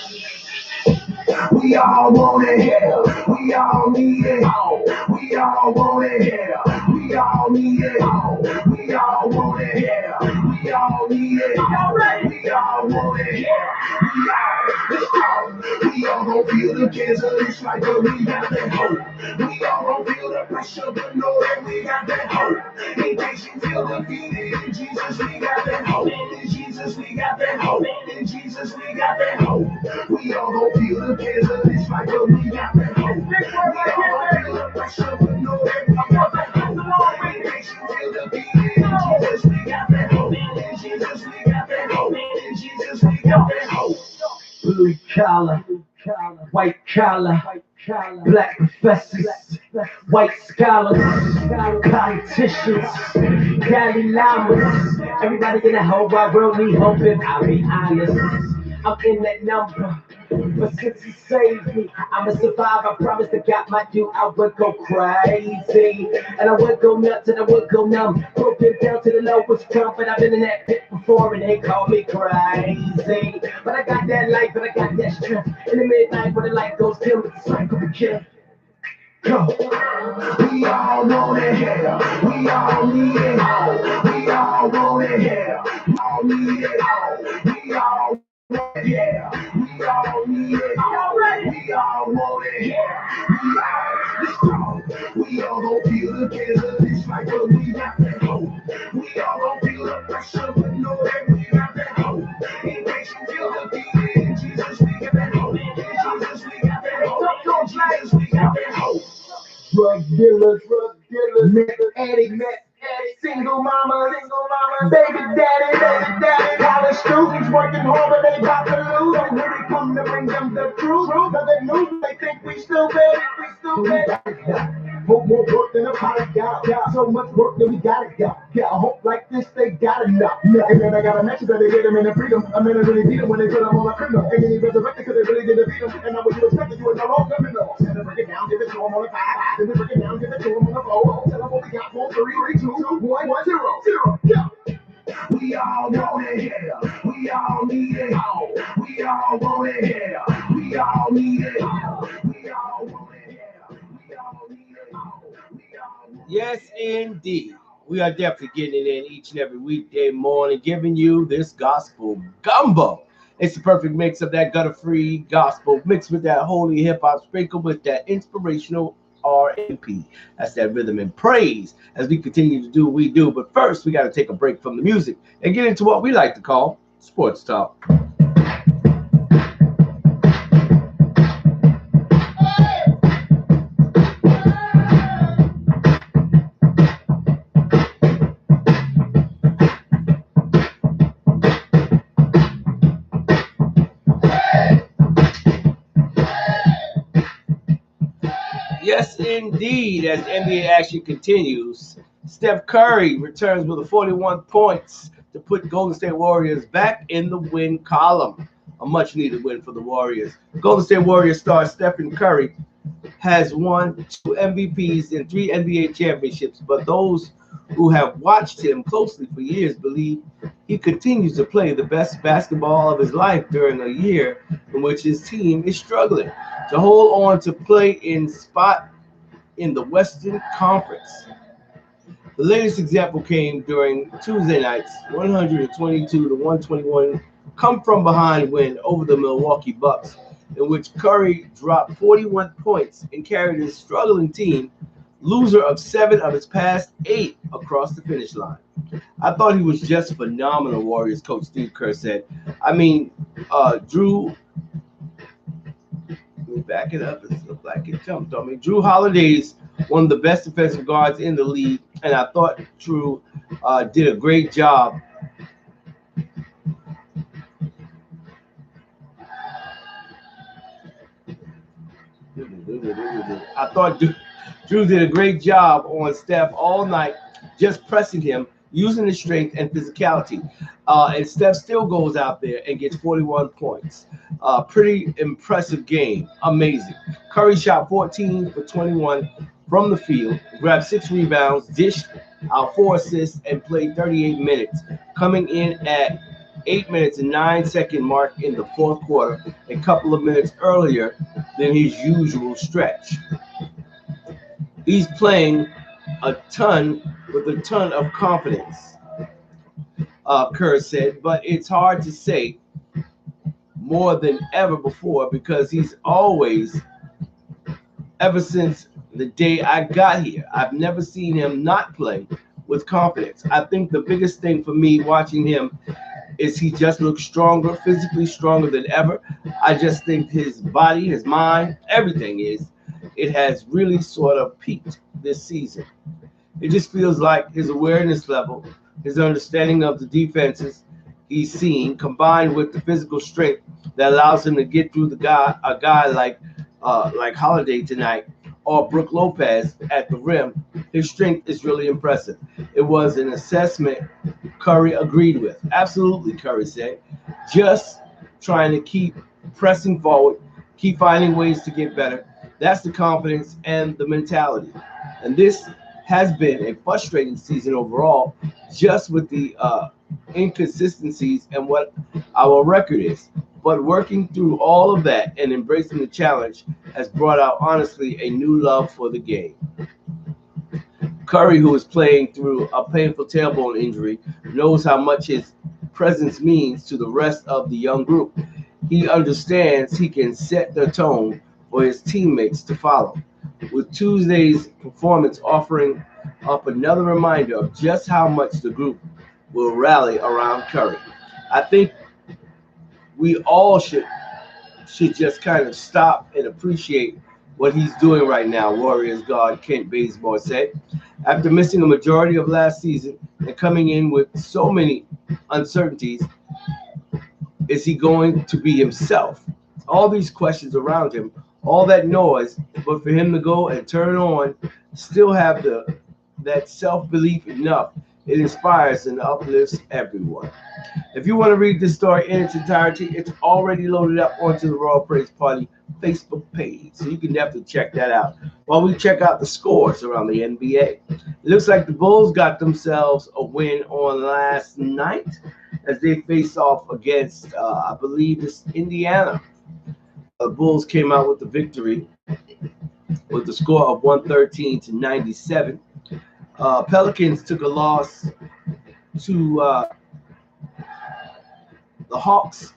We all want it, yeah. We all need it. We all want it, yeah. We all need it. We all want it, yeah. We all need it. We all want it, yeah. We all gon' feel the cancer, it's like we got that hope. We all gon' feel the pressure, but know that we got that hope. In case you feel defeated, in Jesus we got that hope. In Jesus we got that hope. In Jesus we got that hope. We all gon' feel the cancer, it's like we got that hope. We all gon' feel the pressure, but know that we got that hope. In case you feel defeated, in Jesus we got that hope. In Jesus we got that hope. In Jesus we got that hope. Blue collar, white collar, black professors, white scholars, politicians, Cali llamas. Everybody in the whole wide world need hope, and I'll be honest, I'm in that number. But since he saved me, I'ma survive. I promise to God my dude, I would go crazy. And I would go nuts and I would go numb. Broken down to the lowest crumb, but I've been in that pit before and they call me crazy. But I got that light, but I got that strength. In the midnight when the light goes dim, it's the cycle begin. Go. We all want it, yeah. We all need it. We all want it, yeah. We all need it. We all yeah, we all need it. We all want it. Yeah, we all gon' feel the cancer. It's like we got that hope. We all gon' feel the pressure, but know that we got that hope. In case you feel defeated, in Jesus we got that hope. In Jesus we got that hope. In Jesus we got that hope. Drug dealers, meth addicts,
Single mama, baby daddy, college students working hard, but they about to lose. So here we come to bring them the truth. Cause they lose, they think we stupid. Hope more work than a pot of got. So much work that we gotta got. Yeah, I hope like this they got enough. And then I got a message that they get them in the freedom. I mean, I really beat them when they put them on a criminal. And then he resurrected because they really didn't beat them. And now what you expected, you were no longer criminal. Then break it down, give it to them on the 5. Then we break it down, give it to them on the 4. Tell them what we got, 4, 3, 2, 1, 0. Yeah. We all want it here. We all need it all. We all want it here. We all need it all. We all want it here. We all need it all.
Yes, indeed. We are definitely getting it in each and every weekday morning, giving you this gospel gumbo. It's the perfect mix of that gutter-free gospel mixed with that holy hip-hop, sprinkled with that inspirational RPP. That's that rhythm and praise as we continue to do what we do. But first, we got to take a break from the music and get into what we like to call sports talk. Yes, indeed. As NBA action continues, Steph Curry returns with a 41 points to put Golden State Warriors back in the win column. A much-needed win for the Warriors. Golden State Warriors star Stephen Curry has won 2 MVPs and 3 NBA championships, but those who have watched him closely for years believe he continues to play the best basketball of his life during a year in which his team is struggling to hold on to play in spot in the Western Conference. The latest example came during Tuesday night's 122-121 come from behind win over the Milwaukee Bucks, in which Curry dropped 41 points and carried his struggling team, loser of 7 of its past 8, across the finish line. I thought he was just phenomenal, Warriors coach Steve Kerr said. I mean, Drew, let me back it up. It looked like it jumped on me. Drew Holiday's one of the best defensive guards in the league, and I thought Drew did a great job. I thought Drew did a great job on Steph all night, just pressing him, using his strength and physicality. And Steph still goes out there and gets 41 points. Pretty impressive game. Amazing. Curry shot 14 for 21 from the field, grabbed 6 rebounds, dished out 4 assists, and played 38 minutes, coming in at 8 minutes and 9-second mark in the fourth quarter, a couple of minutes earlier than his usual stretch. He's playing with a ton of confidence, Kerr said, but it's hard to say more than ever before because he's always, ever since the day I got here, I've never seen him not play with confidence. I think the biggest thing for me watching him is he just looks stronger, physically stronger than ever. I just think his body, his mind, everything it has really sort of peaked this season. It just feels like his awareness level, his understanding of the defenses he's seen, combined with the physical strength that allows him to get through a guy like Holiday tonight or Brook Lopez at the rim. His strength is really impressive. It was an assessment Curry agreed with. Absolutely, Curry said. Just trying to keep pressing forward, keep finding ways to get better. That's the confidence and the mentality. And this has been a frustrating season overall, just with the inconsistencies and what our record is. But working through all of that and embracing the challenge has brought out, honestly, a new love for the game. Curry, who is playing through a painful tailbone injury, knows how much his presence means to the rest of the young group. He understands he can set the tone for his teammates to follow, with Tuesday's performance offering up another reminder of just how much the group will rally around Curry. I think we all should just kind of stop and appreciate what he's doing right now, Warriors guard Kent Bazemore said. After missing a majority of last season and coming in with so many uncertainties, is he going to be himself? All these questions around him, all that noise, but for him to go and turn on, still have that self-belief enough, it inspires and uplifts everyone. If you want to read this story in its entirety, it's already loaded up onto the Royal Praise Party Facebook page. So you can definitely check that out. While we check out the scores around the NBA. It looks like the Bulls got themselves a win on last night as they face off against, I believe it's Indiana. The Bulls came out with the victory with the score of 113-97. Pelicans took a loss to the Hawks.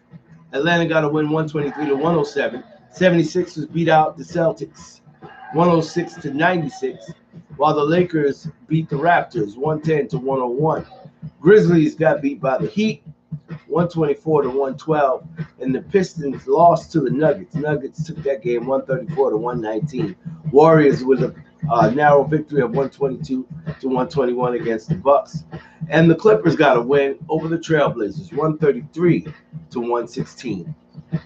Atlanta got a win 123-107. 76ers beat out the Celtics 106-96, while the Lakers beat the Raptors 110-101. Grizzlies got beat by the Heat 124-112, and the Pistons lost to the Nuggets. Nuggets took that game 134-119. Warriors with a narrow victory of 122-121 against the Bucks. And the Clippers got a win over the Trailblazers, 133-116.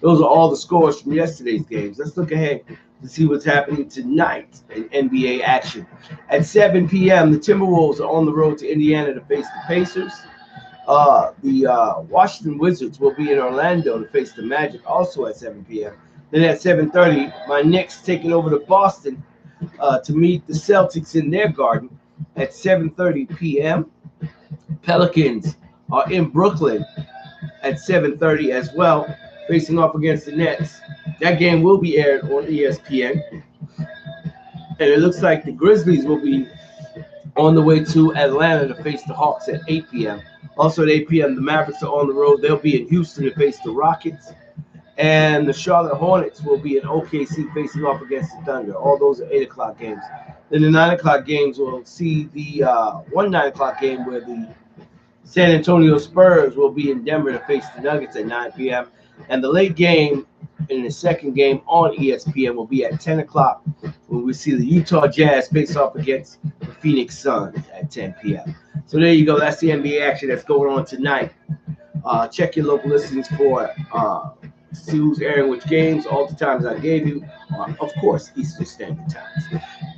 Those are all the scores from yesterday's games. Let's look ahead to see what's happening tonight in NBA action. At 7 p.m., the Timberwolves are on the road to Indiana to face the Pacers. The Washington Wizards will be in Orlando to face the Magic, also at 7 p.m. Then at 7:30, my Knicks taking over to Boston to meet the Celtics in their garden at 7:30 p.m. Pelicans are in Brooklyn at 7:30 as well, facing off against the Nets. That game will be aired on ESPN. And it looks like the Grizzlies will be on the way to Atlanta to face the Hawks at 8 p.m. Also at 8 p.m., the Mavericks are on the road. They'll be in Houston to face the Rockets. And the Charlotte Hornets will be in OKC facing off against the Thunder. All those are 8 o'clock games. Then the 9 o'clock games will see the 9 o'clock game where the San Antonio Spurs will be in Denver to face the Nuggets at 9 p.m. And the late game in the second game on ESPN will be at 10 o'clock when we see the Utah Jazz face off against the Phoenix Suns at 10 p.m. So there you go. That's the NBA action that's going on tonight. Check your local listings for see who's airing which games. All the times I gave you are, of course, Eastern Standard Times.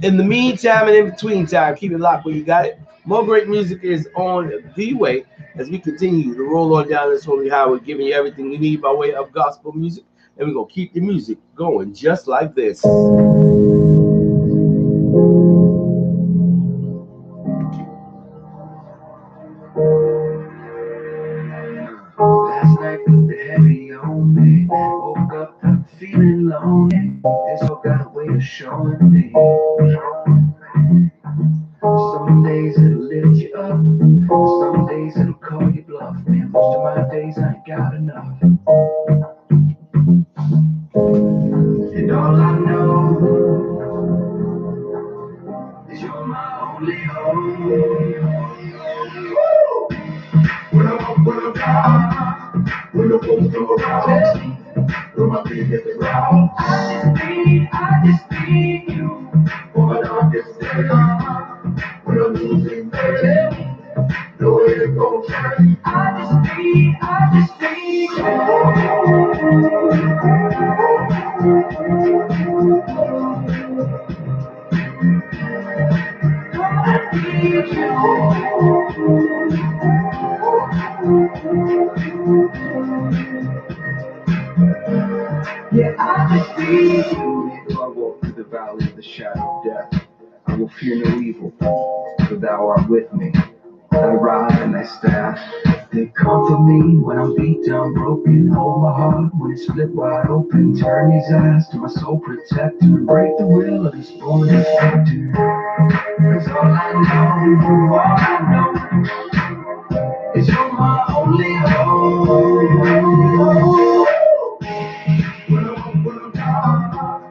In the meantime and in between time, keep it locked where you got it. More great music is on the way as we continue to roll on down this holy highway, giving you everything you need by way of gospel music. And we're going to keep the music going just like this.
Last night put the heavy on me. Woke up feeling lonely. This all got a way of showing me. Some days it'll lift you up. Some days it'll call you bluff. Man, most of my days I ain't got enough. And all I know is you're my only hope.
When I'm up, when I'm down, when the folks come around, when my feet hit the ground,
I just need you.
for my darkest day, when I'm losing faith, the way it goes,
I just need you. I need you. Yeah, I just need you.
Though I walk through the valley of the shadow of death, I will fear no evil, for thou art with me. Thy rod and thy staff,
They comfort me when I'm beat down, broken. Hold my heart when it's split wide open. Turn these eyes to my soul protector and break the will of this born defector. Cause all I know is you're my only hope.
when I'm up, when I'm down,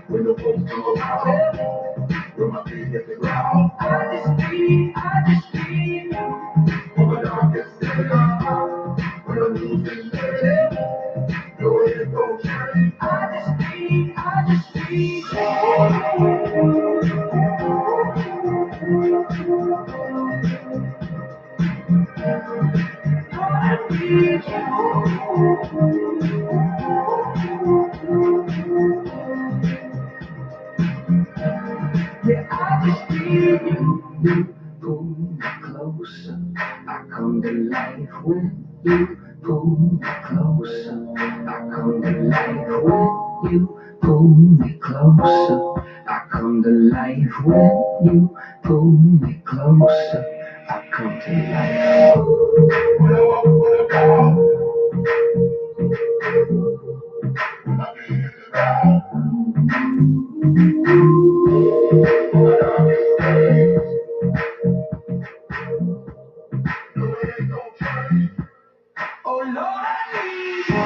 when the folks come around, when my feet hit the ground,
I just need you.
for my darkest day, when I'm losing faith, the way it goes,
I just need you. You pull me closer. I come to life when you pull me closer. I come to life when you pull me closer. I come to life when you pull me closer. I come to life.
Oh Lord, I need you.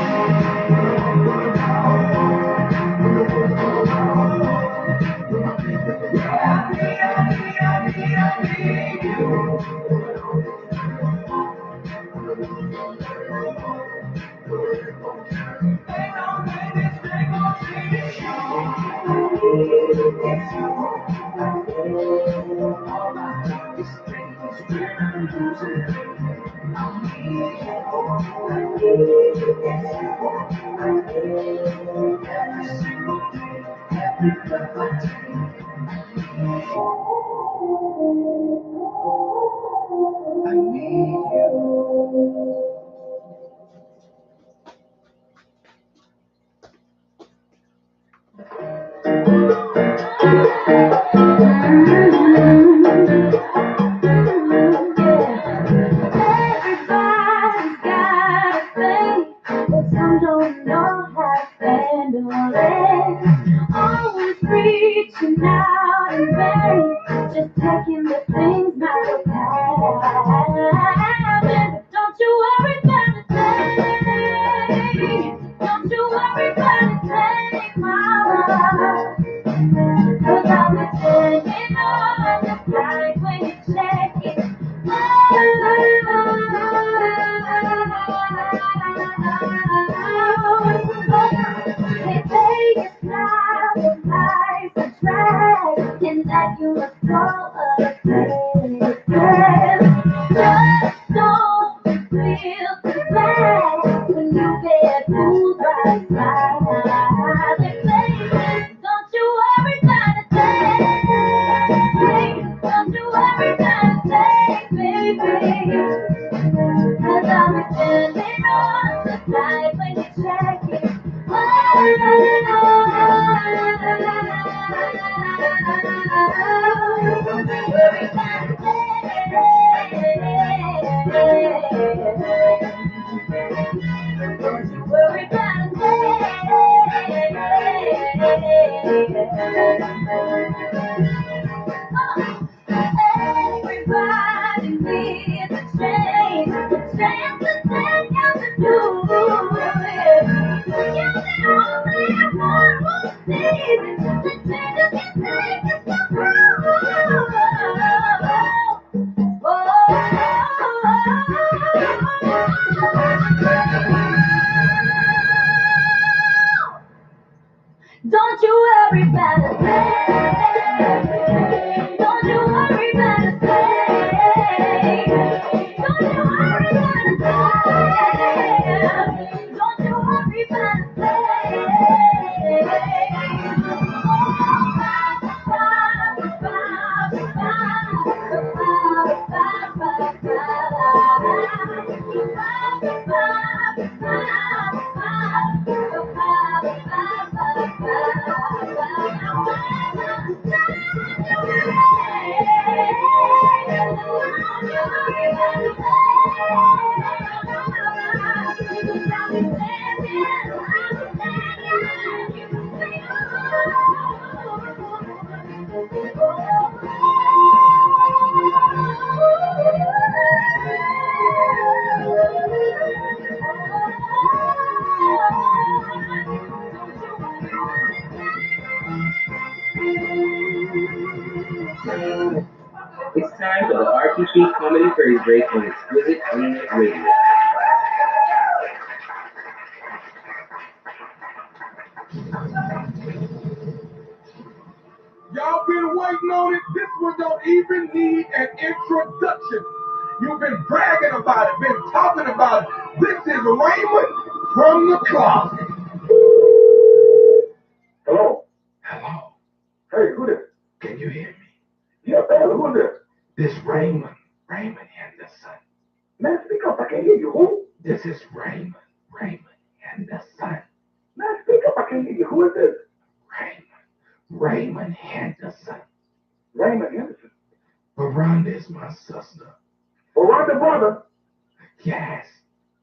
I need you.
Everybody's got a thing, but some don't know how to handle it. Always reaching out in vain, just taking the things not to have. And don't you worry about a thing. Don't you worry about a thing, mama. 'Cause I'll be standing on the side when you check it. They say it's not a price to try, and that you must go afraid. Just don't feel too bad when you get fooled by style. They say, don't you worry about a thing. Don't you worry about a thing, baby. 'Cause I'll be standing on the side when you check it. Don't you worry about a thing. Don't you worry about everybody needs a change, to take out the new. You're the only one who sees it. The changes you take is the proof. Don't you worry about a thing. Don't you worry about a thing. Don't you worry about a thing. Don't you worry about a
It's time for the RPP Comedy Curry Break on Exquisite Green Radio.
Y'all been waiting on it. This one don't even need an introduction. You've been bragging about it, been talking about it. This is Raymond from the closet.
Hello.
Hello.
Hey, who this?
Can you hear me?
Yes, man. Who is
who is this?
Raymond Henderson.
Raymond Henderson.
Veranda is my sister.
Veranda brother?
Yes.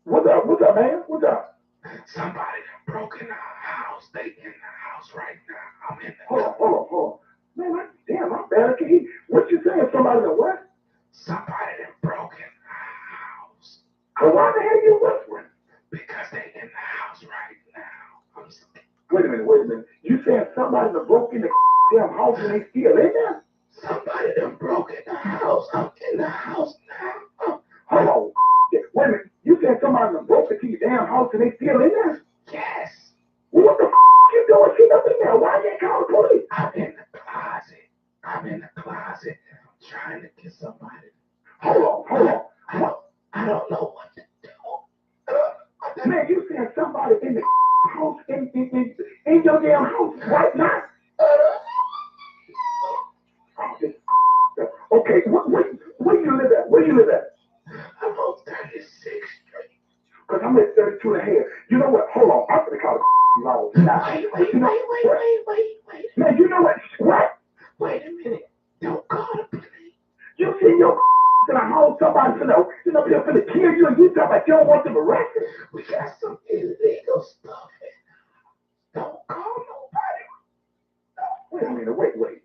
What's up, man? What's up?
Somebody done broke in our house. They in the house right now. I'm in the
Hold on. Man, damn, I'm bad at heat. What you saying? Somebody that what?
Somebody done broke in our house.
Well, why the hell you whispering?
Because they in the house right now. I'm sorry.
Wait a minute. You saying somebody that broke in the damn house and they still in there?
Somebody done broke in the house. I'm in the house now.
Hold on. Wait a minute. You said somebody that broke into your damn house and they still in there?
Yes.
Well, what the you doing shit up in there? Why you ain't call the police?
I'm in the closet. I'm trying to get somebody.
Hold on.
I don't know what to do.
Man, you said somebody in the house, in your damn house right now? Okay, where you live at? Where you live at?
I'm on 36th Street.
Because I'm at 32 and a half. You know what? Hold on. I'm going to call the law.
Wait.
Man, you know what? What?
Wait a minute. Don't call the police.
You see your in a house, somebody they're finna kill you and you talk about you don't want them arrested?
We got some illegal stuff in. Don't call nobody.
Wait a minute. Wait.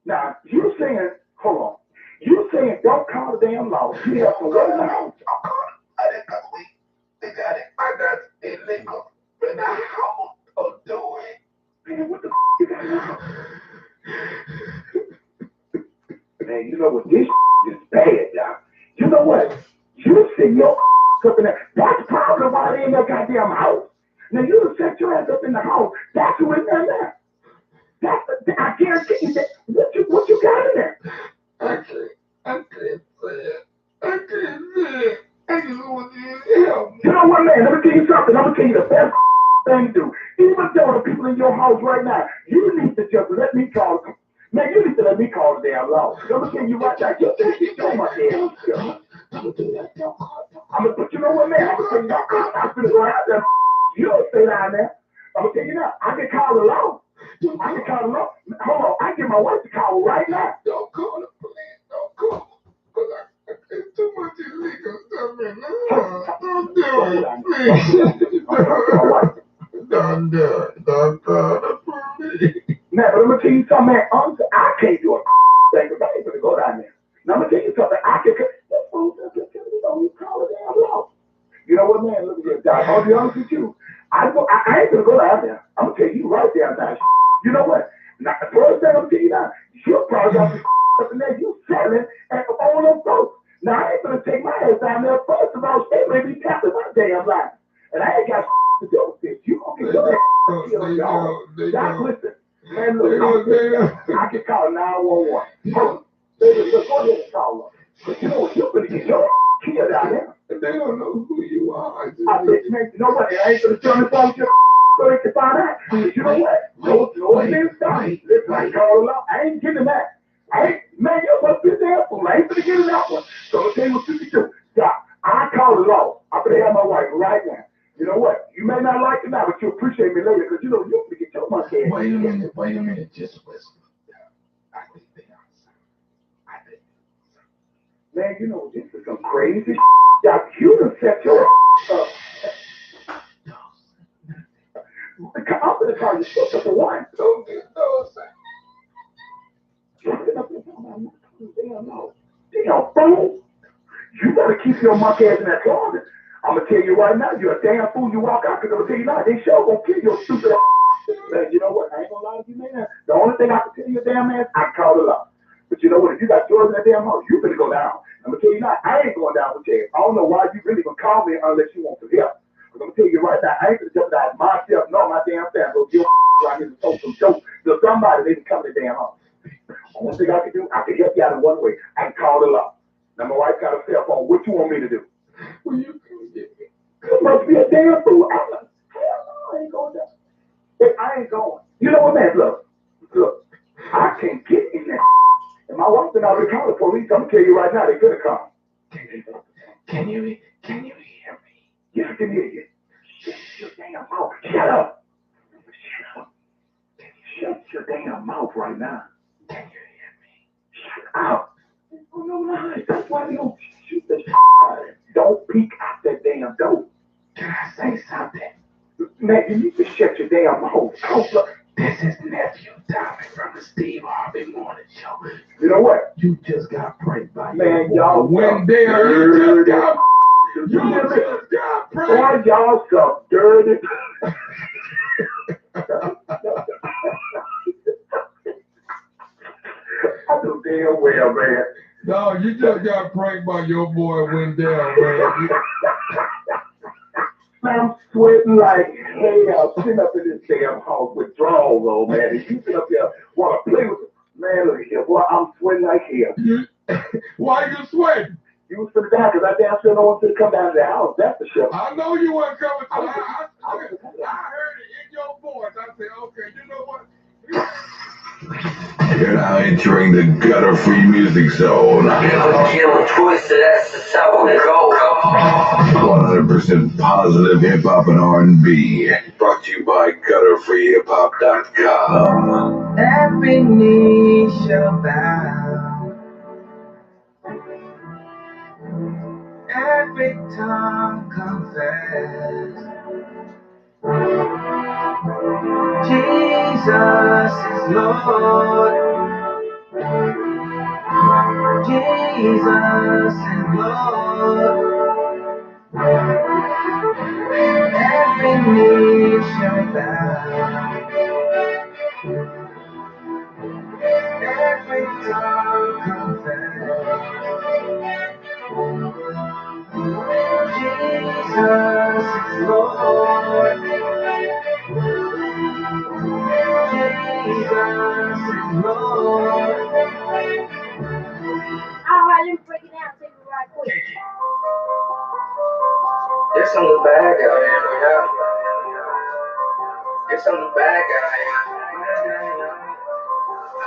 Now, you saying, hold on. You saying don't call the damn law. You have to what in the house?
Don't call it because we got it. I got illegal in the house. Don't do it.
Man, what the you got now? Man, you know what? This is bad, y'all. You know what? You see your up in there. That's probably why they in that goddamn house. Now, you done set your ass up in the house. That's who in there. I guarantee you that. What you got in there?
I can't say it. I just want you to help me.
You know what, man? Let me tell you something. I'm going to tell you the best thing to do. Even though the people in your house right now, you need to just let me call them. Man, you need to let me call the damn law. I'm going to tell you right now. You think you know my damn stuff.
Don't do that. Don't call.
But you know what, man? I'm going to tell you, I'm going to go out there. You don't stay down there. I'm going to tell you now. I can call the law. I can call the law. Hold on. I get my wife to call right now.
Don't call the police. Don't call. It's too much illegal stuff in there. Don't do it, please. Don't do it. Don't call the police.
Man, but I'm going to tell you something, man. Honestly, I can't do a thing because I ain't going to go down there. Now, I'm going to tell you something. I can. That fool just you call the damn law. You know what, man? Look at this, Doc. I'll be honest with you. I ain't going to go down there. I'm going to tell you right there now. You know what? Now, the first thing I'm going to tell you now, you're probably got some up in there. You selling and all them folks. Now, I ain't going to take my ass down there. First of all, they may be tapping my damn life. And I ain't got to do with this. You going to get your ass killed, y'all. Doc, listen. Man, look, I can call 911. Hold on. Let's go ahead and call them. But you know what? You're going to get your killed out there.
They don't know who you are.
I bet, man, you know what? I ain't going to turn this on so they can find out. But you know what? No offense, Donnie. Listen, I call it out. I ain't getting that. Man, you must be there for I ain't going to get in that one. So I'm going to tell you what you can do. Doc, I call it off. I'm going to have my wife right now. You know what? You may not like it now, but you'll appreciate me later because you know you're going to get your monkey ass.
Wait a minute. Just whisper. I think they are.
Man, you know, this is some crazy shit. Y'all, you done set your up. I'm going to call you sister for one.
Don't get those.
Damn, fool. You better keep your monkey ass in that closet. I'm going to tell you right now, you're a damn fool. You walk out because I'm going to tell you now, they sure going to kill your stupid ass. Man, you know what? I ain't going to lie to you, man. The only thing I can tell you, damn ass, I can call it up. But you know what? If you got yours in that damn house, you better go down. I'm going to tell you now, I ain't going down with you. I don't know why you really going to call me unless you want some help. I'm going to tell you right now, I ain't going to jeopardize myself nor my damn family. So you right here to throw some dope. So somebody need to come to the damn house. Only thing I can do, I can help you out in one way. I can call it up. Now my wife got a cell phone. What you want me to do?
Well, you can get me.
You must be a damn fool. I'm like, hell no, I ain't going down. Hey, I ain't going. You know what, man? Look, I can't get in there. And my wife and I already called the police. I'm gonna tell you right now, they could have come.
Can you hear me?
Yes, I can hear you. Shut your damn mouth. Shut up. Shut your damn mouth right now. Can you hear me? Shut up. Oh, no lies. That's why they don't shoot the shit out of it. Don't peek out that damn door. Can I say something? Man, you need to shut your damn mouth. This is nephew Tommy from the Steve Harvey Morning Show. You know what? You just got pranked by man, y'all.
Wendell, you just got pranked.
Boy, y'all so dirty. I do damn well, man.
No, you just got pranked by your boy Wendell, man.
I'm sweating like hell, sitting up in this damn house with drawers on, man. And you sit up there, want to play with man, look here, boy, I'm sweating like hell.
Why you sweating?
You was finna die because I damn sure don't want you to come down to the house. That's the show.
I know you weren't coming to I heard it in your voice. I said, okay, you know what?
You're now entering the gutter-free music zone.
Killing twisted, that's the how we go.
100% positive hip-hop and R&B. Brought to you by gutterfreehiphop.com.
Every knee shall bow, every tongue confess. Jesus is Lord. Jesus is Lord. Every knee shall bow, every tongue confess. Jesus is Lord. Jesus is Lord.
Alright, let me break it down to you right quick.
There's something bad out here. There's something bad out here.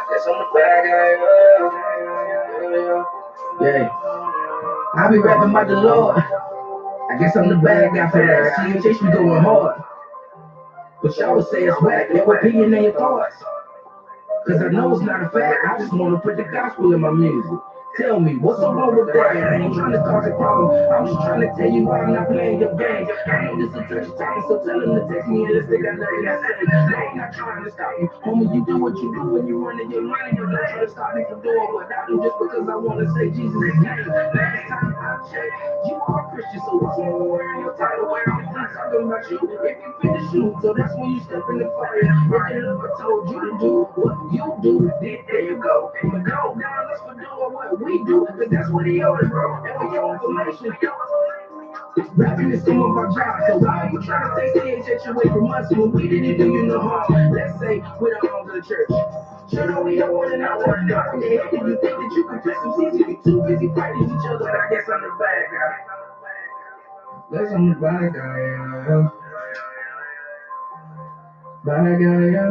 There's something bad out here. Yeah. I be rapping about the Lord. I guess I'm the bad guy for that. See, you chase me going hard. But y'all would say it's whack. Your opinion and your thoughts. Cause I know it's not a fact. I just wanna put the gospel in my music. Tell me, what's so wrong with that? I ain't trying to cause a problem. I'm just trying to tell you why I'm not playing your game. I know this is touchy topic, so tell them to text me and let's say that nothing I say. I ain't not trying to stop you. Homie, you do what you do when you running your money. You're not trying to stop me from doing what I do just because I want to say Jesus' name. Last time I checked, you are a Christian, so what's wrong with wearing your title? I'm not talking about you if you finish shoot. So that's when you step in the fire. If the Lord told you to do what you do, then there you go. But go down, let's for doing what we do, cause that's what he owes, bro. And with your information, rapping is some of our job. So why are you trying to take CHH away from us when we didn't do you no harm? Let's say we don't belong to the church. You know we don't want to know what the hell do you think that you can put some seeds if you too busy fighting each other? But I guess I'm the bad guy. Guess I'm the bad guy, yeah. Bad guy, yeah.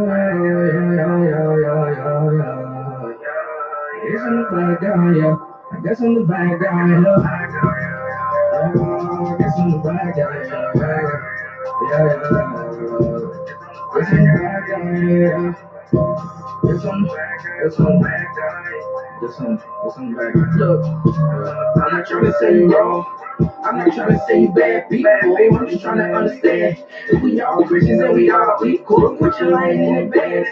I guess I'm the bad guy, yeah. I guess I'm the bad guy, yeah. I guess I'm the bad guy, yeah. Guess I'm the bad guy, yeah. Guess I'm the bad guy. Guess I'm the bad guy. Look, I'm not trying to say you wrong. I'm not trying to say you bad people. I'm just trying to understand. If we all Christians and we all equal, quit your lying in advance.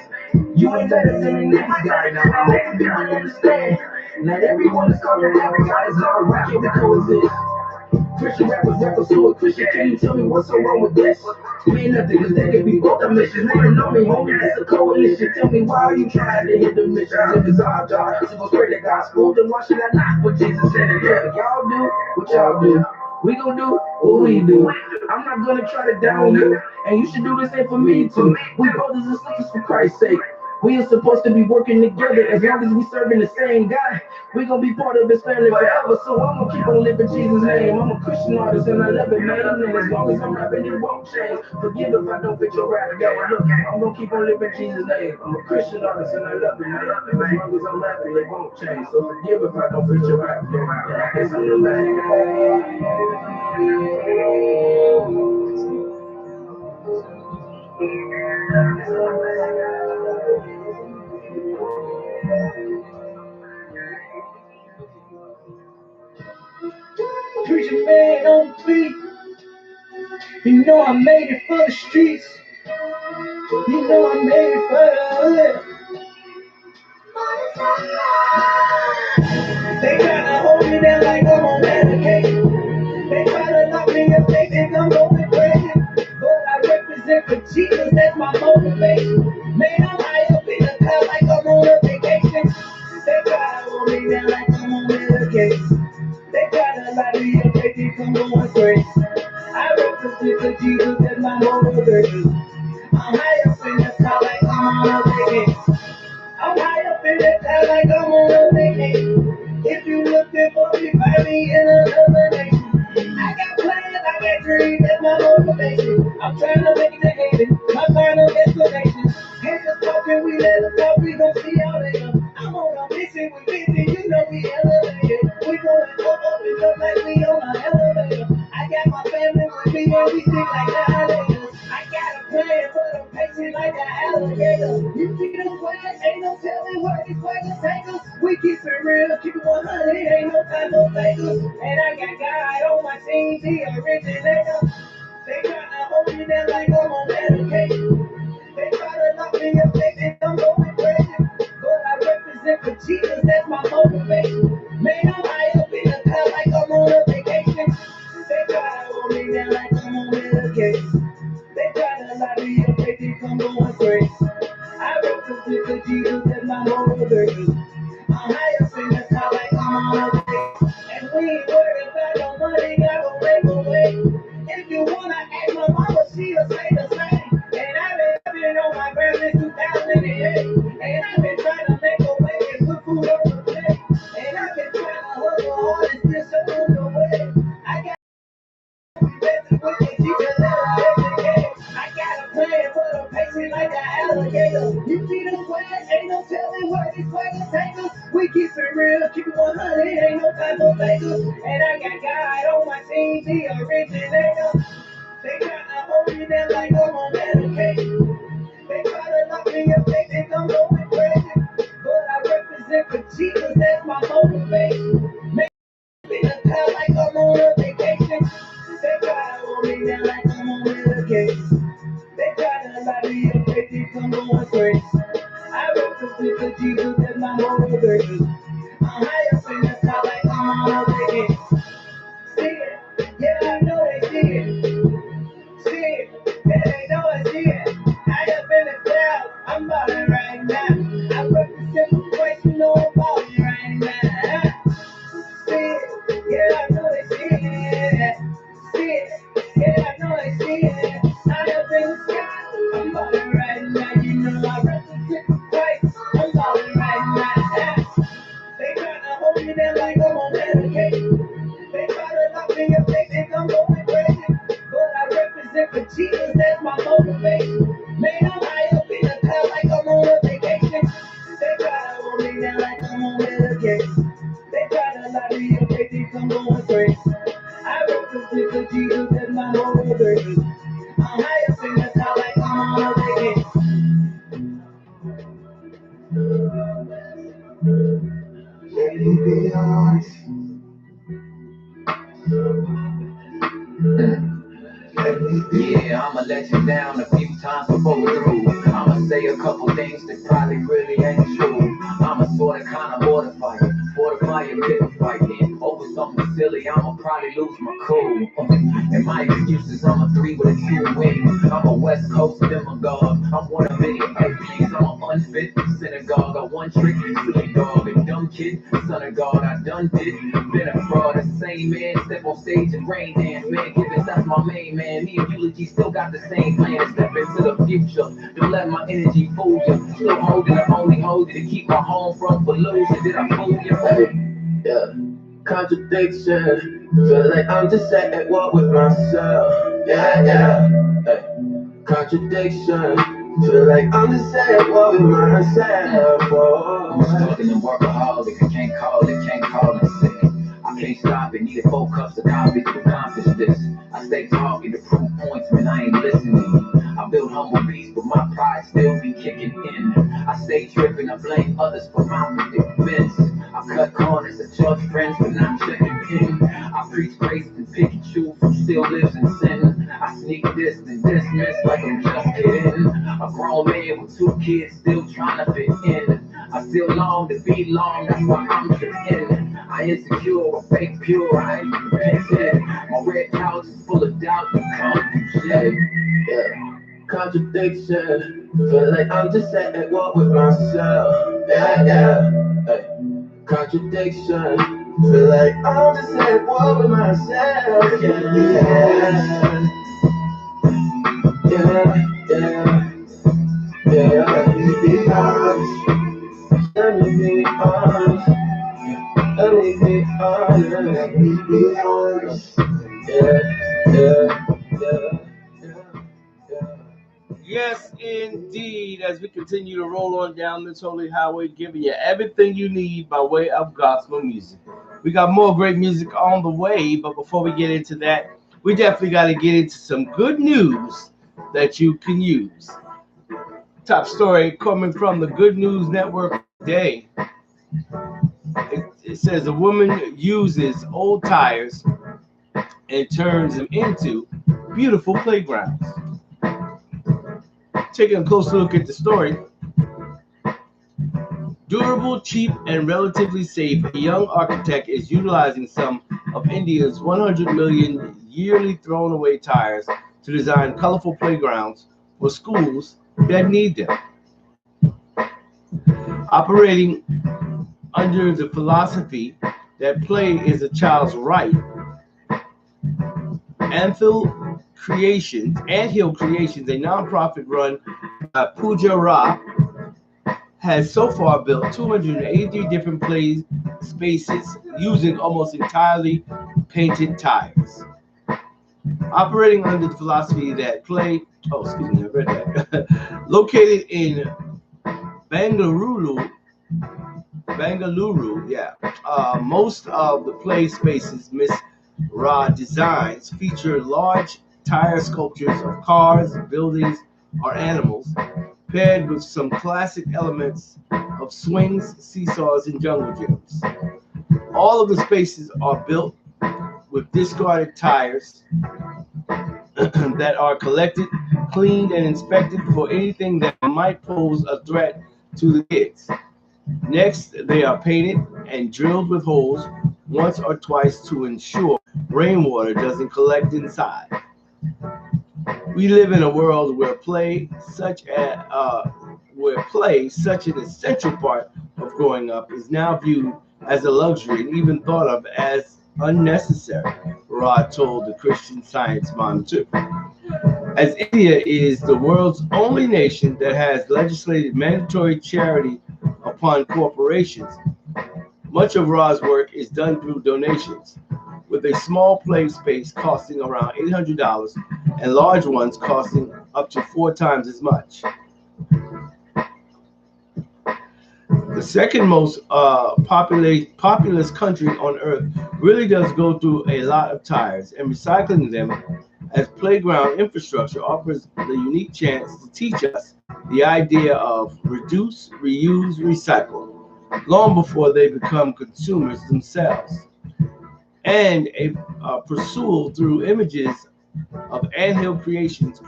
You ain't better than the next guy. Now I hope you understand. Not everyone is called a rapper. God is not a rocket. We coexist. Christian rappers to a Christian. Can you tell me what's so wrong with this? Ain't nothing, cause they can be both our missions. Never know me, homie, it's a coalition. Tell me why are you trying to hit the mission? If it's our job to go spread the gospel, then why should I not put Jesus in it? Yeah, y'all do what y'all do. We gon' do what we do. I'm not gonna try to down you, and you should do the same for me too. We brothers and sisters for Christ's sake. We are supposed to be working together as long as we serving the same God. We gonna be part of his family forever, so I'm gonna keep on living Jesus' name. I'm a Christian artist and I love it, man. And as long as I'm rapping, it won't change. Forgive if I don't fit your rap game. Look, I'm gonna keep on living Jesus' name. I'm a Christian artist and I love it, man. And as long as I'm rapping, it won't change. So forgive if I don't fit your rap game. I guess I'm the bad guy. man on the beat. You know I made it for the streets. You know I made it for the hood. They tryna hold me down like I'm on medication. They tryna lock me up, they think I'm going crazy. But I represent for Jesus, that's my motivation. Man, I'm high up in the cloud like I'm on a vacation. They tryna hold me down like I'm on medication. They tryna lock me up, they think I'm going crazy. I represent for Jesus, that's my motivation. I'm high up in the cloud like I'm on a vacation. I'm high up in the cloud like I'm on a vacation. If you looking for me, find me in another nation. I got plans, I got dreams, that's my motivation. I'm trying to make it to heaven, my final destination. Haters talking, we let them talk, we gon' see how they are. I'm on a mission with vision, you know we elevated. We going up and up like we on an elevator. I got my family with me and we stick like alligators. I got a plan for them patients like an alligator. You see them plans, ain't no telling where this way to take us. We keep it real, keep it 100, ain't no time for fakers. And I got God on my team, the originator. They tryna hold me down like I'm on medication. They tryna lock me up, they think I'm going crazy. But I represent for Jesus, that's my motivation. Man, I'm high up in the cloud like I'm on a vacation. They tryna hold me down like I'm on medication. They tryna lock me up, they think I'm going crazy. I represent for Jesus, that's my motivation. I'm high up in the cloud like I'm on a vacation. And we ain't worried about no money, God gon' make a way. If you wanna ask my mama, she'll say the same. And I've been on my ground since 2008. And I've been trying to make a way and put food on the plate. And I've been trying to hustle hard and still show them the way. I got to be better with the teacher that I educate. I got a plan for the patient like an alligator. You see them plans, ain't no telling where this way to take us. We keep it real, keep it 100, ain't no time for fakers. And I got God on my team, the originator. They tryna hold me down like I'm on medication. They tryna lock me up, they think I'm going crazy. But I represent for Jesus, that's my motivation. Man, in the cloud like I'm on a vacation. They tryna hold me down like I'm on medication. They tryna lock me up, they think I'm going crazy. I represent for Jesus, that's my motivation. I'm high up in the cloud like I'm on a vacation. See it, yeah, I know they see it. See it, yeah, they know I see it. I up in the cloud, I'm ballin' right now. I represent for Christ, you know I'm ballin' right now. See it, yeah, I know they see it. See it, yeah, I know they see it. I up in the sky, I'm ballin' right now. You know I represent for Christ, I'm ballin' right now. They tryna hold me down like I'm on medication. They tryna lock me up, they think I'm going crazy. But I represent for Jesus, that's my motivation. Man, I'm high up in the cloud like I'm on a vacation. They tryna hold me down like I'm on medication. They tryna lock me up, they think I'm going crazy. I represent for Jesus, that's my motivation. I'm high up in the cloud like I'm on a vacation.
Let me be honest.
Yeah, I'ma let you down a few times before we're through. I'ma say a couple things that probably really ain't true. I'ma sorta kinda mortify it, fortify it, pick a fight. Then over something silly, I'ma probably lose my cool. And my excuses, I'm a 3 with a 2 wing. I'm a West Coast demagogue. I'm one of many APs. I'm an unfit synagogue. A one trick silly dog. A dumb kid, son of God. I done did. Been a fraud, the same man. Step on stage and rain dance. Man, Gibbons, that's my main man. Me and Eulogy still got the same plan. Step into the future. Don't let my energy fool you. Still holding, I only hold it to keep my home from pollution. Did I fool you?
Yeah, contradiction. Feel like I'm just at war with myself. Yeah. Hey. Contradiction. Feel like I'm just at war with myself.
I'm stuck in the workaholic. I can't call it sick. I can't stop it. Needed 4 cups of coffee to accomplish this. I stay talking to prove points when I ain't listening. I build humble beats, but my pride still be kicking in. I stay tripping. I blame others for my predicaments. I cut corners and charge friends when I'm checking in. I preach grace and pick and choose who still lives in sin. I sneak this and dismiss like I'm just kidding. A grown man with 2 kids still trying to fit in. I still long to be long, that's why I'm tripping. I insecure, fake pure, I ain't repented. My red couch is full of doubt and confusion. Yeah. Contradiction, feel like I'm just at war with myself. Yeah, yeah. Hey. Contradiction, feel like I'm just at war with myself. Yeah, yeah, yeah, yeah. Let me be honest. Let me be honest. Let me be honest. Let me be honest. Yeah, yeah, yeah, yeah.
Yes, indeed. As we continue to roll on down this holy highway, giving you everything you need by way of gospel music. We got more great music on the way, but before we get into that, we definitely got to get into some good news that you can use. Top story coming from the Good News Network today. It says a woman uses old tires and turns them into beautiful playgrounds. Taking a closer look at the story, durable, cheap, and relatively safe, a young architect is utilizing some of India's 100 million yearly thrown away tires to design colorful playgrounds for schools that need them. Operating under the philosophy that play is a child's right, Anthill Creations, a nonprofit run by Pooja Ra, has so far built 283 different play spaces using almost entirely painted tires. Operating under the philosophy that I read that. Located in Bangalore, yeah. Most of the play spaces Miss Ra designs feature large tire sculptures of cars, buildings, or animals, paired with some classic elements of swings, seesaws, and jungle gyms. All of the spaces are built with discarded tires that are collected, cleaned, and inspected for anything that might pose a threat to the kids. Next, they are painted and drilled with holes once or twice to ensure rainwater doesn't collect inside. We live in a world where play, such an essential part of growing up, is now viewed as a luxury and even thought of as unnecessary, Rod told the Christian Science Monitor. As India is the world's only nation that has legislated mandatory charity upon corporations, much of Ra's work is done through donations, with a small play space costing around $800 and large ones costing up to 4 times as much. The second most populous country on earth really does go through a lot of tires, and recycling them as playground infrastructure offers the unique chance to teach us the idea of reduce, reuse, recycle, long before they become consumers themselves. And a pursuit through images of Anthill Creations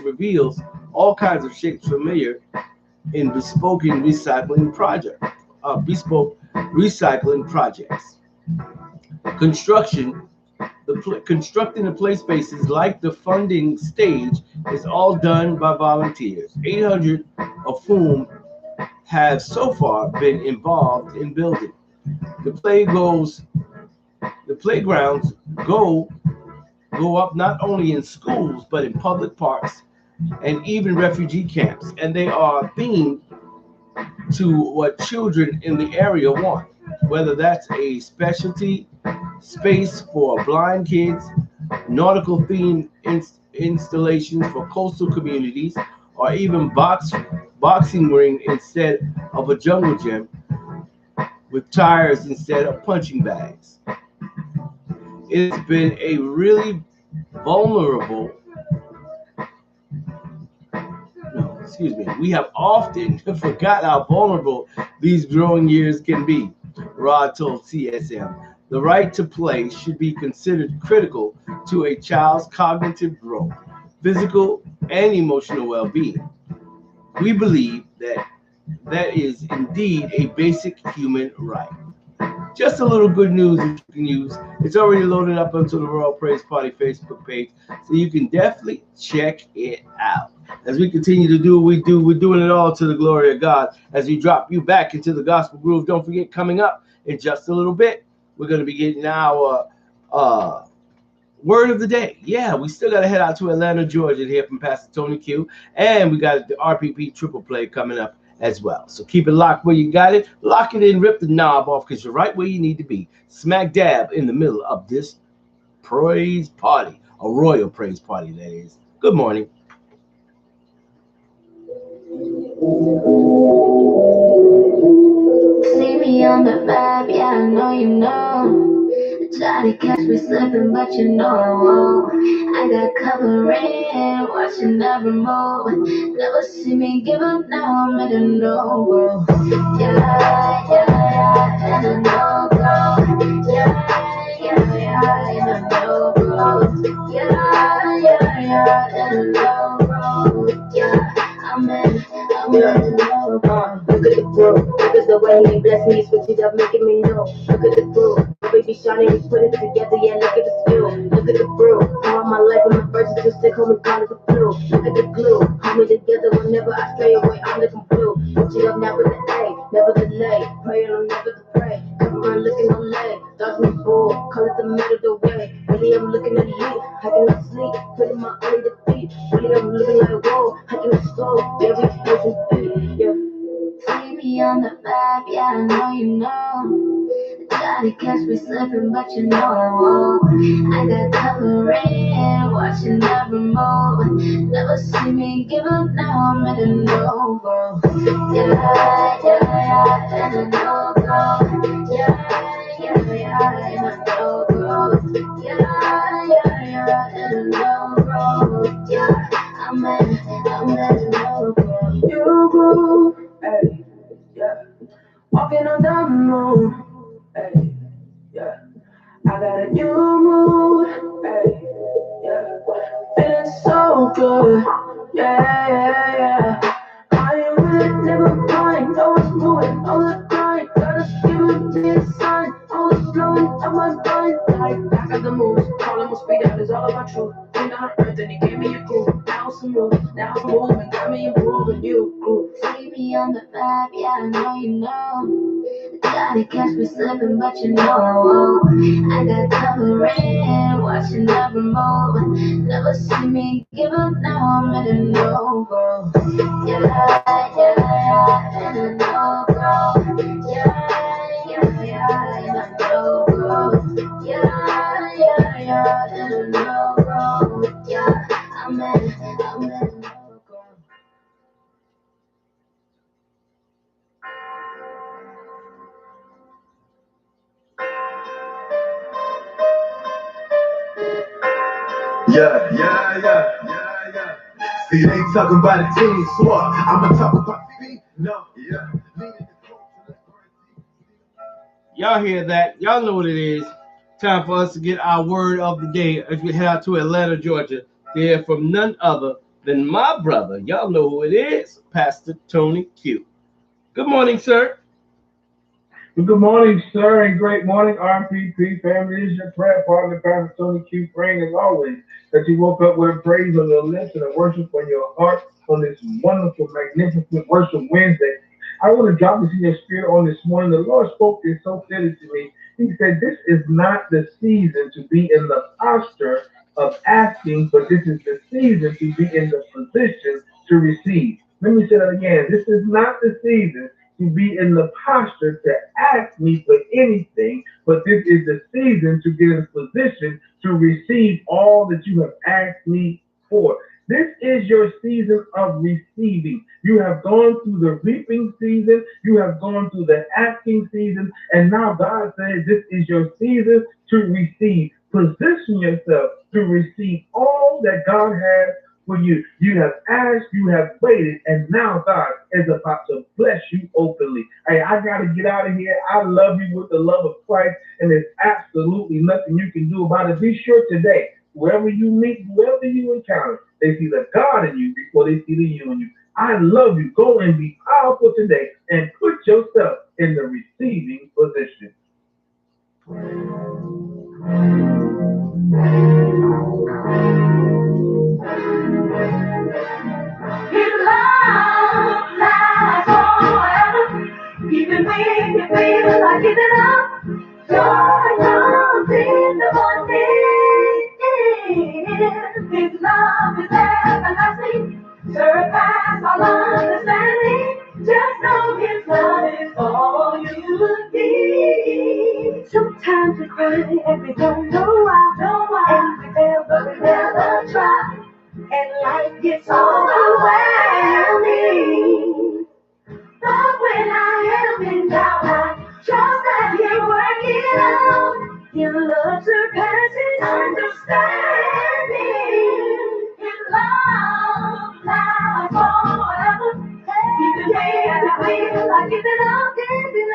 reveals all kinds of shapes familiar in bespoke recycling projects. Constructing the play spaces like the funding stage is all done by volunteers, 800 of whom have so far been involved in building. The playgrounds go up not only in schools but in public parks and even refugee camps, and they are themed to what children in the area want, whether that's a specialty space for blind kids, nautical themed installations for coastal communities, or even boxing ring instead of a jungle gym with tires instead of punching bags. It's been a really vulnerable no, excuse me, we have often forgot how vulnerable these growing years can be. Rod told CSM. The right to play should be considered critical to a child's cognitive growth, physical and emotional well-being. We believe that is indeed a basic human right. Just a little good news that you can use. It's already loaded up onto the Royal Praise Party Facebook page, so you can definitely check it out. As we continue to do what we do, we're doing it all to the glory of God. As we drop you back into the gospel groove, don't forget, coming up in just a little bit, we're going to be getting our word of the day. Yeah, we still got to head out to Atlanta, Georgia to hear from Pastor Tony Q. And we got the RPP triple play coming up as well. So keep it locked where you got it. Lock it in, rip the knob off, because you're right where you need to be. Smack dab in the middle of this praise party. A royal praise party, that is. Good morning.
See me on the vibe, yeah, I know you know. Try to catch me slipping, but you know I won't. I got covering, watching every move. Never see me give up, now I'm in a no world. Yeah, in a no go. Yeah, in a no go. Yeah, in a no go. Yeah, I'm in a no go.
Look at the bro, look at the way he bless me, switch it up, making me know. Look at the bro, my baby shining, we put it together, yeah, look at the skill. Look at the bro, all my life I'm a virgin, too sick, homie, call it the flu. Look at the glue, hold me together whenever I stray away, I'm looking blue. Switch it up now with the A, never delay, praying on never to pray. Come around looking on leg, thoughts me full, call it the middle of the way. Really, I'm looking at you, I cannot sleep, putting my only defeat. Really, I'm looking like whoa, I cannot slow, baby, listen feet, yeah.
See me on the vibe, yeah, I know you know. Try to catch me slipping, but you know I won't. I got covering, watching every move. Never see me give up, now I'm in a no go. Yeah, in a no go. Yeah, in a no go. Yeah, in a no go. Yeah, I'm in a no go.
You groove, hey, yeah. Walking on the moon, hey, yeah. I got a new mood, hey, yeah. Feeling so good, yeah. I ain't with it, never mind. No one's doing all the grind. Gotta give me a sign. All the flowing on my mind. Like back of the moves, calling my speed out is all about truth. Came down to earth and he gave me a groove. Now it's a move, now it's moving, got me improving. You groove.
See me on the vibe, yeah, I know you know. Try to catch me slipping, but you know I won't. I got covering, watching every move. Never see me give up, now I'm in a no go. Yeah, in a no go. Yeah, in a no go. Yeah, in a no go. Yeah, I'm in a no go.
Yeah. See, they talking about a team swap. I'ma talk about me. No, yeah.
Y'all hear that? Y'all know what it is. Time for us to get our word of the day as we head out to Atlanta, Georgia, to hear from none other than my brother. Y'all know who it is, Pastor Tony Q. Good morning, sir.
Well, good morning, sir, and great morning, RPP family. This is your prayer partner, Pastor Tony Q, praying as always that you woke up with praise on your lips and a worship on your heart on this wonderful, magnificent worship Wednesday. I want to drop this in your spirit on this morning. The Lord spoke this so clearly to me. He said, this is not the season to be in the posture of asking, but this is the season to be in the position to receive. Let me say that again. This is not the season to be in the posture to ask me for anything, but this is the season to get in position to receive all that you have asked me for. This is your season of receiving. You have gone through the reaping season, you have gone through the asking season, and now God says this is your season to receive. Position yourself to receive all that God has
for you. You have asked, you have waited, and now God is about to bless you openly. Hey, I got to get out of here. I love you with the love of Christ, and there's absolutely nothing you can do about it. Be sure today, whoever you meet, whoever you encounter, they see the God in you before they see the you in you. I love you. Go and be powerful today and put yourself in the receiving position.
His love lasts forever. Even when you feel like giving up, joy comes in the morning. His love is everlasting, surpass all understanding. Just know His love is all you need. Sometimes we cry and we don't know why, and we fail but we never try. And life gets overwhelming. But when I am in doubt, I trust that He'll work it out. Your love surpasses understanding. His love lasts forever. Even when I feel like giving up,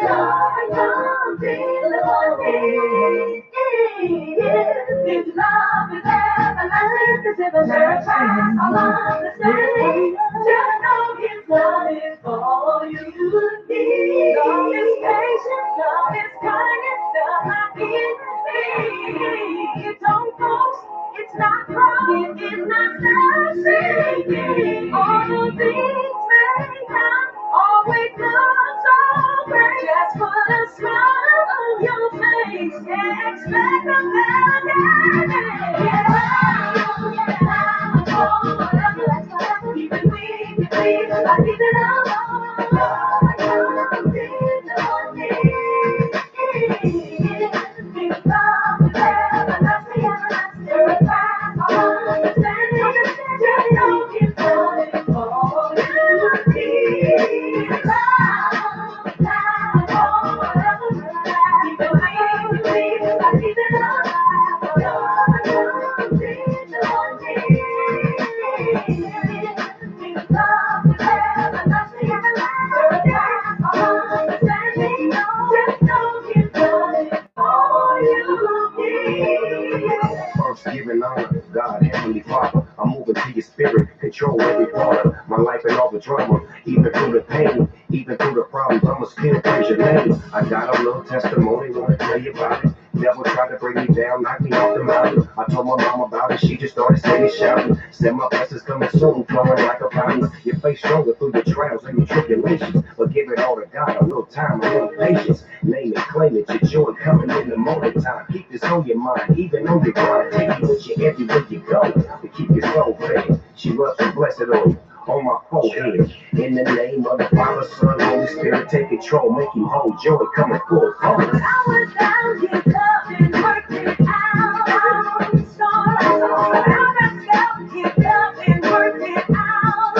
joy comes in the morning. His love is everlasting, surpass all understanding. Just know His love is all you need. God is patient, God is kindness, does not envy. It don't boast, it's not proud, it is not self-seeking. All the things may not always look so great. Just put a smile on your face and expect a better day. Even when you feel like giving up, joy comes in the morning. His love is everlasting, surpass all understanding. Just know His love is all you need. His love lasts forever. Even when you feel like giving up, joy comes in the morning. His love is everlasting, surpass all understanding. Just know His love is all you need.
First, giving honor, God, Heavenly Father. I'm moving to Your Spirit, control every part of my life and all the drama, even through the pain, even through the problems. I'ma still praise Your name. I got a little testimony, wanna tell you about it. Devil tried to bring me down, knock me off the mountain. I told my mom about it, she just started steady shouting. Said my blessings coming soon, flowing like a fountain. Your faith stronger through your trials and your tribulations. But give it all to God, a little time, a little patience. Name it, claim it, your joy coming in the morning time. Keep this on your mind, even on your grind. Take it with you everywhere you go, to keep your soul fed. She rubs some blessed on you, on my forehead. In the name of the Father, Son, Holy Spirit, take control, make Him whole. Joy coming full force.
When I was down, His love and worked it out. So I messed up, His love and worked it out.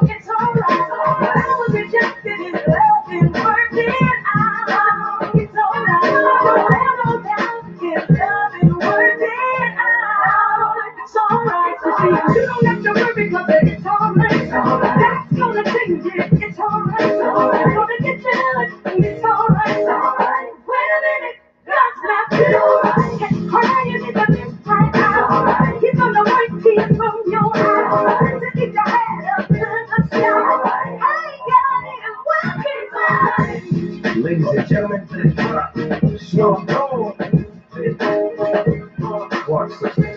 It's alright. When I was rejected, His love and worked it out. It's alright. Don't have no doubt, His love and worked it out. It's alright. So see, you don't have to worry, 'cause it's alright. That's gonna change it. It's alright. It's gonna get you. It's alright. Wait a minute. God's not good. Crying in the midst right now. He's gonna wipe tears from your eyes. To keep your head up to the sky. Hey, God is working.
Ladies and gentlemen, Snow Dog, Clark Sisters.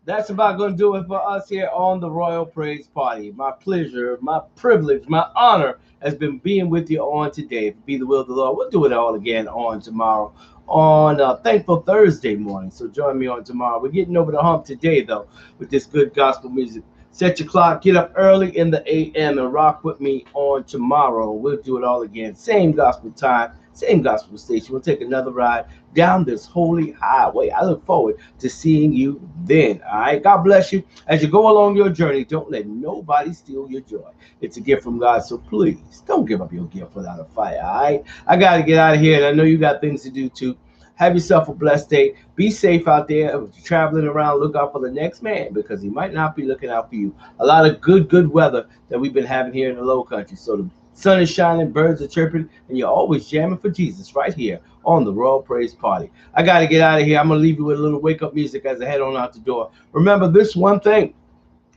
That's about going to do it for us here on the Royal Praise Party. My pleasure, my privilege, my honor has been being with you on today. If it be the will of the Lord, we'll do it all again on tomorrow on Thankful Thursday morning. So join me on tomorrow. We're getting over the hump today, though, with this good gospel music. Set your clock, get up early in the a.m. and rock with me on tomorrow. We'll do it all again. Same gospel time, same gospel station. We'll take another ride down this holy highway. I look forward to seeing you then. All right. God bless you. As you go along your journey, don't let nobody steal your joy. It's a gift from God. So please don't give up your gift without a fight. All right. I got to get out of here. And I know you got things to do too. Have yourself a blessed day. Be safe out there. If you're traveling around, look out for the next man because he might not be looking out for you. A lot of good weather that we've been having here in the low country. So the sun is shining, birds are chirping, and you're always jamming for Jesus right here on the Royal Praise Party. I got to get out of here. I'm going to leave you with a little wake up music as I head on out the door. Remember this one thing.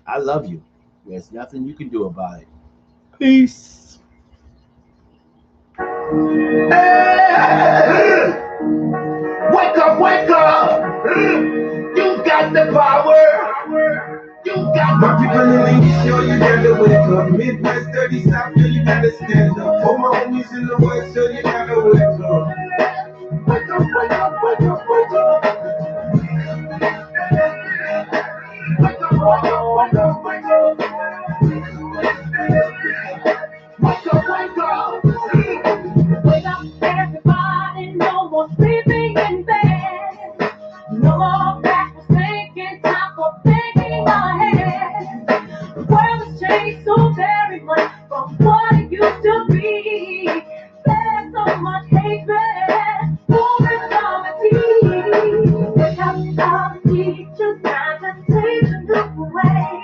I love you. There's nothing you can do about it. Peace.
Wake up, wake up. You got the power. You got
my people in the east, yo, you gotta wake up. Midwest, dirty south, yo, you gotta stand up. For my homies in the west, yo, you gotta wake up. Wake up, wake up, wake up, wake up. Wake up, wake up, wake up, wake up. Wake up, wake up.
Wake up, everybody, no more sleeping in bed. No more backwards thinking, time for thinking ahead. The world has changed so very much from what it used to be. There's so much hatred, war and poverty. Wake up, our teachers, time to teach a new way.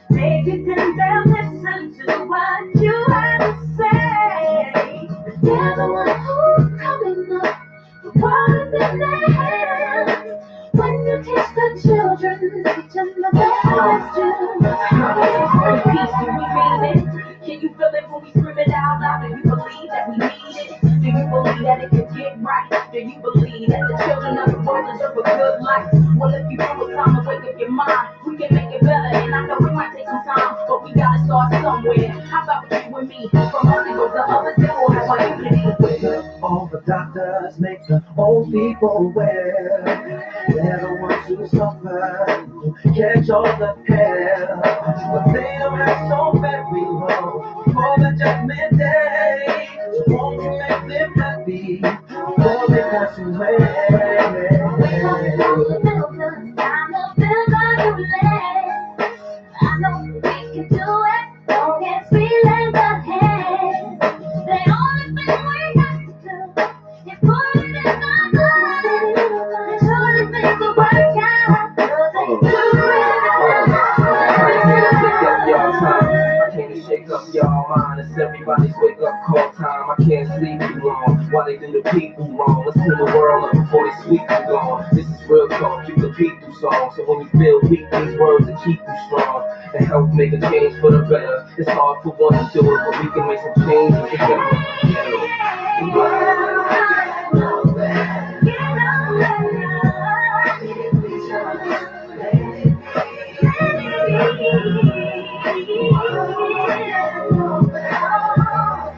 Maybe then they'll listen to what you have to say. They're the ones who's coming up. The world is in their hands. When you teach the children, teach them the best to. Peace, do we mean it? Can you feel it when we scream it out loud? Do you believe that we need it? Do you believe that it can get right? Do you believe that the children of the world deserve a good life? Well, if you know it's time to wake up your mind, we can make it better. And I know it might take some time, but we gotta start somewhere. How about with you and me? From one to the other, they all have our unity.
Wake up, all the doctors make the old people well. They're the ones who suffer, who catch all the hell. But they don't have so very long for the judgment day. Won't you make them happy before they pass away?
I know we can do it, long as we lend a hand. The only thing we have to do is put it in our mind. Surely things will work out.
I can't shake up y'all mind. It's everybody's wake up call time. I can't sleep too long. Why they do the people wrong? Let's clean the world up before they sweep you gone. This is real talk, you the people song. So when you feel weak, these words will keep you strong and help make a change for the better. It's hard for one to do it, but we can make some changes together.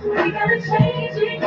We gotta change it,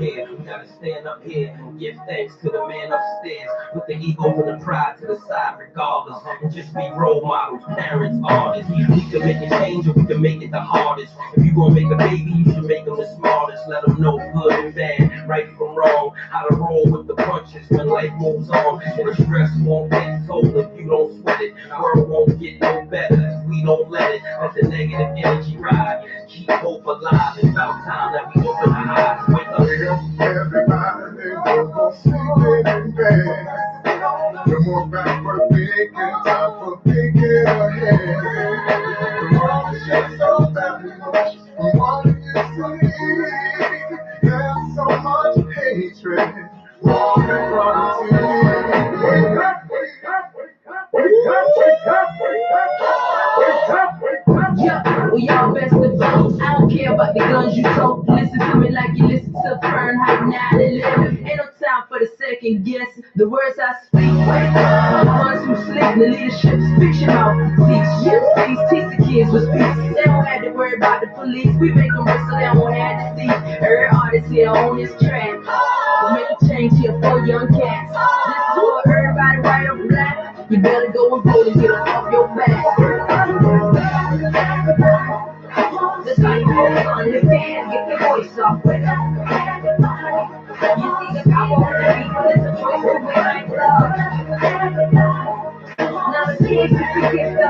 We gotta stand up here and give thanks to the man upstairs. Put the ego and the pride to the side regardless. And just be role models, parents, artists. We can make it change or we can make it the hardest. If you gonna make a baby, you should make them the smartest. Let them know good and bad, right from wrong. How to roll with the punches when life moves on. And the stress won't get told if you don't sweat it. The world won't get no better if we don't let it. Let the negative energy ride. Keep hope alive. It's about time that we open our eyes. Wake up.
Everybody, no more sleeping in bed. No more backward thinking, time for thinking ahead. The world is just so very much from what it used to be. There's so much hatred, war and poverty. Wake up, wake up, wake up, wake up, wake up, wake up, wake up, wake up.
Yeah, well y'all best to vote. I don't care about the guns you tote. Listen to me like you listen to Fahrenheit 9/11. Ain't no time for the second guess. The words I speak, the ones who sleep, the leadership's fictional. Teach teach the kids with peace. They don't have to worry about the police. We make them wrestle, they don't have to see. Every artist here on this track. We'll make a change here for young cats. This is for everybody white or black. You better go and vote and get off your back. That's how you vote. Understand, get the voice off with her.